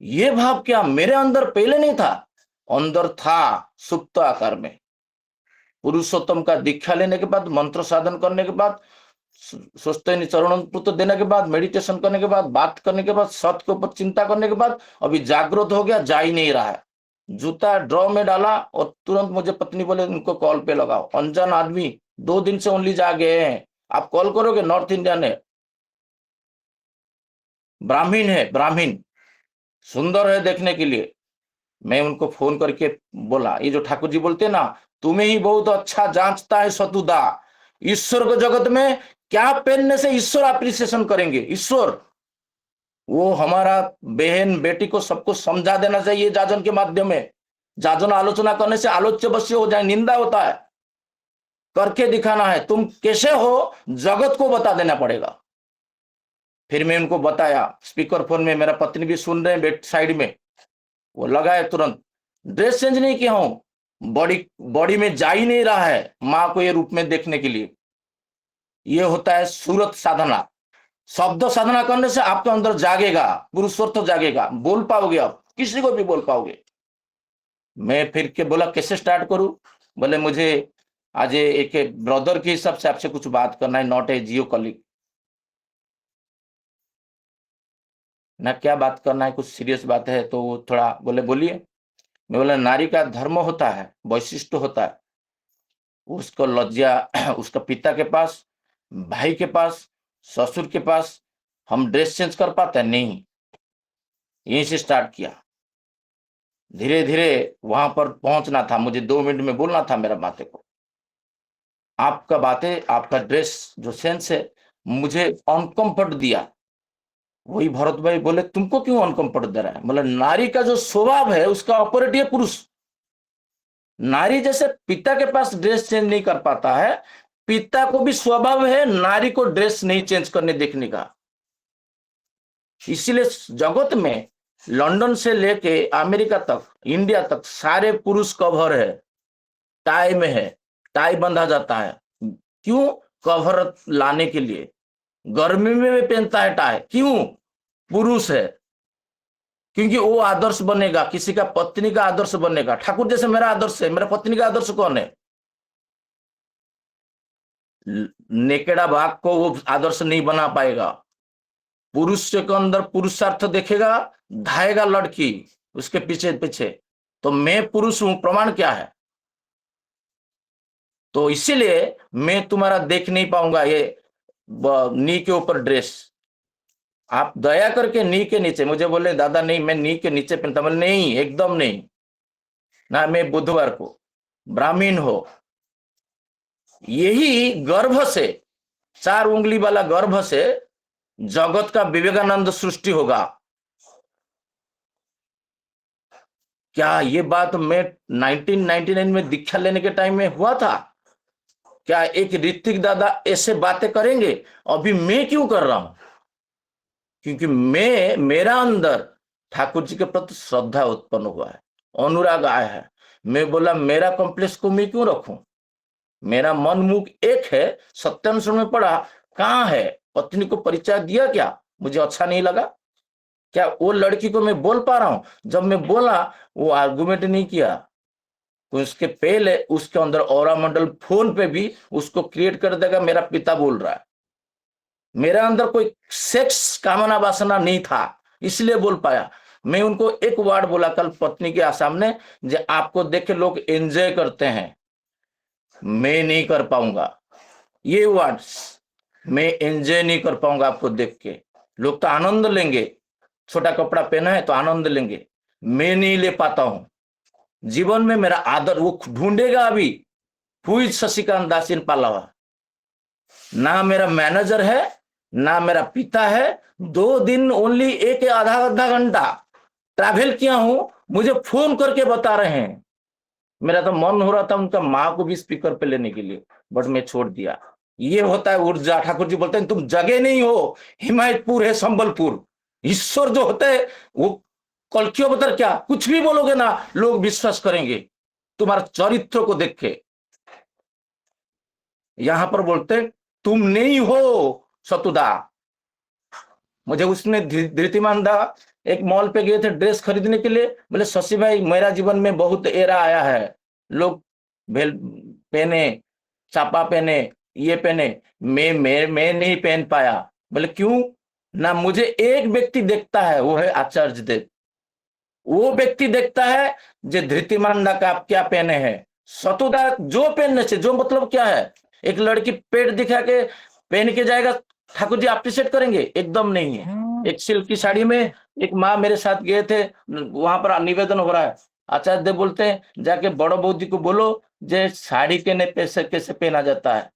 ये भाव क्या मेरे अंदर पहले नहीं था? अंदर था सुप्त आकार में। पुरुषोत्तम का दीक्षा लेने के बाद, मंत्र साधन करने के बाद, स्वस्थ चरण देने के बाद, मेडिटेशन करने के बाद, बात करने के बाद, सत्य के ऊपर चिंता करने के बाद अभी जागृत हो गया, जा ही नहीं रहा है। जूता ड्रॉ में डाला और तुरंत मुझे पत्नी बोले उनको कॉल पे लगाओ। अनजान आदमी 2 दिन से ओनली जा गए हैं, आप कॉल करोगे? नॉर्थ इंडियन है, ब्राह्मीण है, ब्राह्मीण, सुंदर है देखने के लिए। मैं उनको फोन करके बोला ये जो ठाकुर जी बोलते हैं ना, तुम्हें ही बहुत अच्छा जांचता है सतुदा। ईश्वर को जगत में क्या पहनने से ईश्वर अप्रिसिएशन करेंगे? ईश्वर वो हमारा बहन बेटी को सबको समझा देना चाहिए जाजन के माध्यम में। जाजन आलोचना करने से आलोच्य वश्य हो जाए, निंदा होता है। करके दिखाना है, तुम कैसे हो जगत को बता देना पड़ेगा। फिर मैं उनको बताया स्पीकर फोन में, मेरा पत्नी भी सुन रहे हैं बेट साइड में, वो लगाए तुरंत। ड्रेस चेंज नहीं किया हूं, बॉडी में जा ही नहीं रहा है मां को ये रूप में देखने के लिए। ये होता है सूरत साधना। शब्द साधना करने से आपके अंदर जागेगा, पुरुषत्व जागेगा, बोल पाओगे, आप किसी को भी बोल पाओगे। मैं फिर के बोला कैसे स्टार्ट करूं? बोले मुझे आज एक ब्रदर के हिसाब से आपसे कुछ बात करना है, नॉट ए जियो कॉलिग। ना क्या बात करना है, कुछ सीरियस बात है। तो वो थोड़ा बोले बोलिए। मैं बोला नारी का धर्म होता है, वैशिष्ट होता है, उसको लज्जा उसका पिता के पास, भाई के पास, ससुर के पास हम ड्रेस चेंज कर पाते हैं? नहीं। यहीं से स्टार्ट किया, धीरे धीरे वहां पर पहुंचना था। मुझे 2 मिनट में बोलना था मेरा बातें को। आपका बातें, आपका ड्रेस जो सेंस है मुझे अनकंफर्ट दिया। वही भरत भाई बोले तुमको क्यों अनकंफर्ट दे रहा है? मतलब नारी का जो स्वभाव है उसका ऑपोजिट है पुरुष। नारी जैसे पिता के पास ड्रेस चेंज नहीं कर पाता है, पिता को भी स्वभाव है नारी को ड्रेस नहीं चेंज करने देखने का। इसीलिए जगत में लंदन से लेके अमेरिका तक, इंडिया तक सारे पुरुष कवर है, टाई में है, टाई बंधा जाता है। क्यों? कवर लाने के लिए। गर्मी में भी पहनता है टाई, क्यों? पुरुष है, क्योंकि वो आदर्श बनेगा, किसी का पत्नी का आदर्श बनेगा। ठाकुर जैसे मेरा आदर्श है, मेरा पत्नी का आदर्श कौन है? नेकेड़ा भाग को वो आदर्श नहीं बना पाएगा। पुरुष के अंदर पुरुषार्थ देखेगा, धाएगा लड़की उसके पीछे पीछे। तो मैं पुरुष हूं, प्रमाण क्या है? तो इसीलिए मैं तुम्हारा देख नहीं पाऊंगा ये नी के ऊपर ड्रेस। आप दया करके नी के नीचे, मुझे बोले दादा नहीं मैं नी के नीचे पहनता। बोले नहीं, एकदम नहीं ना। मैं बुधवार को ब्राह्मीण हो, यही गर्भ से, 4 उंगली वाला गर्भ से जगत का विवेकानंद सृष्टि होगा। क्या ये बात मैं 1999 में दीक्षा लेने के टाइम में हुआ था? क्या एक ऋतिक दादा ऐसे बातें करेंगे? अभी मैं क्यों कर रहा हूं? क्योंकि मेरा अंदर ठाकुर जी के प्रति श्रद्धा उत्पन्न हुआ है, अनुराग आया है। मैं बोला मेरा कॉम्प्लेक्स को मैं क्यों रखूं? मेरा मन मुख एक है। सत्यांश में पढ़ा, कहां है? पत्नी को परिचय दिया क्या? मुझे अच्छा नहीं लगा क्या? वो लड़की को मैं बोल पा रहा हूं? जब मैं बोला वो आर्गुमेंट नहीं किया। तो उसके पहले उसके अंदर ऑरा मंडल फोन पे भी उसको क्रिएट कर देगा मेरा पिता बोल रहा है। मेरा अंदर कोई सेक्स कामना वासना नहीं था, इसलिए बोल पाया। मैं उनको एक वर्ड बोला कल पत्नी के सामने, जो आपको देख के लोग एंजॉय करते हैं, मैं नहीं कर पाऊंगा। ये वर्ड्स मैं एंजॉय नहीं कर पाऊंगा आपको देख के। लोग तो आनंद लेंगे, छोटा कपड़ा पहना है तो आनंद लेंगे, मैं नहीं ले पाता हूं। जीवन में मेरा आदर वो ढूंढेगा अभी, हु इज शशिकांत दास इन पालावा। ना मेरा मैनेजर है, ना मेरा पिता है। 2 दिन ओनली, एक आधा आधा घंटा ट्रैवल किया हूं, मुझे फोन करके बता रहे हैं। मेरा तो मन हो रहा था उनका माँ को भी स्पीकर पे लेने के लिए, बट मैं छोड़ दिया। ये होता है ऊर्जा। ठाकुर जी बोलते हैं तुम जगे नहीं हो, हिमायतपुर है संबलपुर। ईश्वर जो होते हैं वो कल अवतार क्या, कुछ भी बोलोगे ना लोग विश्वास करेंगे तुम्हारा चरित्र को देख के। यहां पर बोलते हैं तुम नहीं हो सतुदा। मुझे उसने धृतिमान दा एक मॉल पे गए थे ड्रेस खरीदने के लिए, बोले शशि भाई मेरा जीवन में बहुत एरा आया है, लोग भेल पहने, छापा पहने, ये पहने, मैं नहीं पहन पाया। बोले क्यों? ना मुझे एक व्यक्ति देखता है, वो है आचार्य देव। वो व्यक्ति देखता है जो धृतिमान दा का आप क्या पहने हैं। सतुदा जो पहनने से, जो मतलब क्या है, एक लड़की पेट दिखा के पहन के जाएगा, ठाकुर जी अप्रिशिएट करेंगे? एकदम नहीं है। एक सिल्क की साड़ी में एक माँ मेरे साथ गए थे, वहां पर निवेदन हो रहा है, आचार्य देव बोलते हैं जाके बड़ो बहू जी को बोलो जे साड़ी के पैसे कैसे पहना जाता है।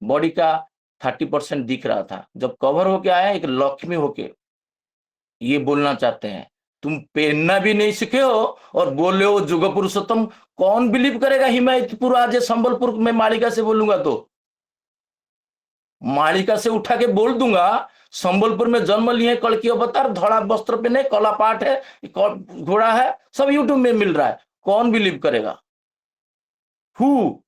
बॉडी का 30% दिख रहा था, जब कवर होके आया एक लक्ष्मी होके ये बोलना चाहते हैं। तुम पहनना भी नहीं सीखे हो और बोल रहे हो जुग पुरुषोत्तम। कौन बिलीव करेगा? हिमायतपुर आज संबलपुर में मालिका से बोलूंगा तो मालिका से उठा के बोल दूंगा संबलपुर में जन्म लिए कल्कि अवतार, धड़ा वस्त्र पहने, कला पाठ है, घोड़ा है, सब यूट्यूब में मिल रहा है। कौन बिलीव करेगा? हु?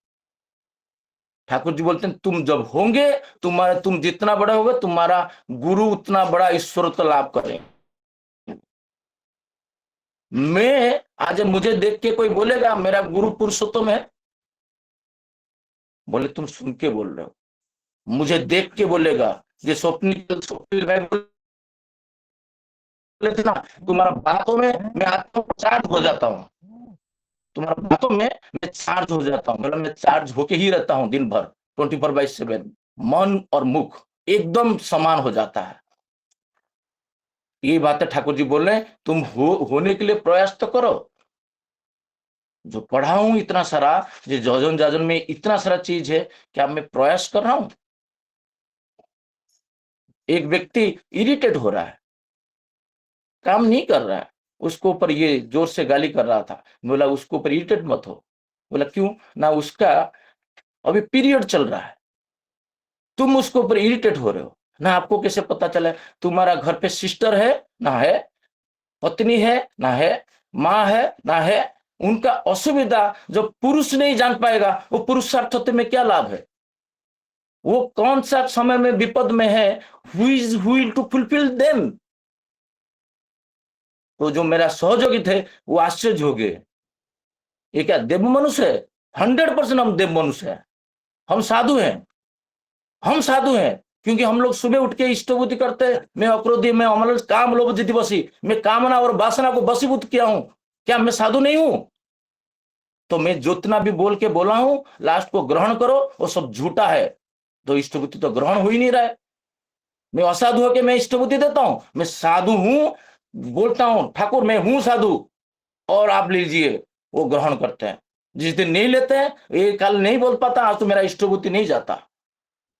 ठाकुर जी बोलते हैं तुम जब होंगे, तुम जितना बड़ा होगा तुम्हारा गुरु उतना बड़ा ईश्वर तो लाभ करें। मैं आज मुझे देख के कोई बोलेगा मेरा गुरु पुरुषोत्तम है, बोले तुम सुन के बोल रहे हो। मुझे देख के बोलेगा, ये स्वप्निल भाई बोले थे ना, तुम्हारा बातों में मैं आत्मा चार्ज हो जाता हूँ, तुम्हारा बातों में मैं चार्ज हो जाता हूँ। मतलब मैं चार्ज होके ही रहता हूँ दिन भर 24/7। मन और मुख एकदम समान हो जाता है। ये बातें ठाकुर जी बोल रहे हैं, तुम होने के लिए प्रयास तो करो। जो पढ़ा हूं इतना सारा, जो जोजन जाजन में इतना सारा चीज है, क्या मैं प्रयास कर रहा हूं? एक व्यक्ति इरिटेट हो रहा है, काम नहीं कर रहा है, उसको ऊपर ये जोर से गाली कर रहा था, बोला उसको ऊपर इरिटेट मत हो। बोला क्यों? ना उसका अभी पीरियड चल रहा है, तुम उसको ऊपर इरिटेट हो रहे हो ना। आपको कैसे पता चला? तुम्हारा घर पे सिस्टर है ना है, पत्नी है ना है, माँ है ना है, उनका असुविधा जब पुरुष नहीं जान पाएगा, वो पुरुषार्थ होते में क्या लाभ है? वो कौन सा समय में विपद में है, who is will to fulfil them. तो जो मेरा सहयोगी थे वो आश्चर्य हो गए, ये क्या देव मनुष्य है? 100% हम देव मनुष्य है, हम साधु हैं, हम साधु हैं। क्योंकि हम लोग सुबह उठ के इष्टभूति करते हैं, मैं अक्रोधी, मैं अमल, काम लोभ जिति बसी, मैं कामना और वासना को बसीभूत किया हूं। क्या मैं साधु नहीं हूं? तो मैं जितना भी बोल के बोला हूं, लास्ट को ग्रहण करो, वो सब झूठा है। तो इष्टभूति तो ग्रहण हो ही नहीं रहा है। मैं असाधु होके मैं इष्टभूति देता हूं? मैं साधु हूं, बोलता हूं ठाकुर मैं हूं साधु, और आप लीजिए, वो ग्रहण करते हैं। जिस दिन नहीं लेते हैं, ये कल नहीं बोल पाता, आज तो मेरा इष्टभूति नहीं जाता,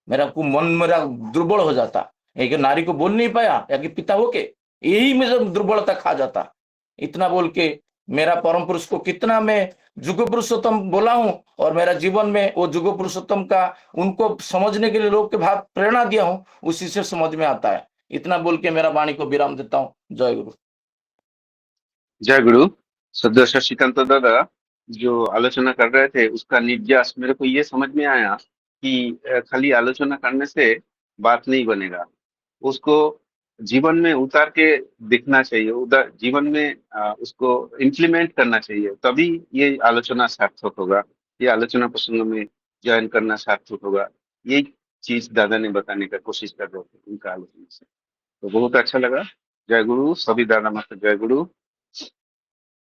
मेरा को मन मेरा दुर्बल हो जाता। एक नारी को बोल नहीं पाया या कि पिता होके, यही मेरा दुर्बलता खा जाता। इतना बोल के मेरा परम पुरुष को कितना मैं जुग पुरुषोत्तम बोला हूं, और मेरा जीवन में वो जुग पुरुषोत्तम का उनको समझने के लिए लोग के भाव प्रेरणा दिया हूं, उसी से समझ में आता है। इतना बोल के मेरा वाणी को विराम देता हूं। जय गुरु। जय गुरु। सदस्य शशिकांत दादा जो आलोचना कर रहे थे उसका निर्यास मेरे को ये समझ में आया कि खाली आलोचना करने से बात नहीं बनेगा, उसको जीवन में उतार के दिखना चाहिए, उधर जीवन में उसको इम्प्लीमेंट करना चाहिए, तभी ये आलोचना सार्थक होगा, ये आलोचना प्रसंग में ज्वाइन करना सार्थक होगा। ये चीज दादा ने बताने का कोशिश कर रहे थे उनका आलोचना से, तो बहुत अच्छा लगा। जय गुरु। सभी दादा मास्टर जय गुरु।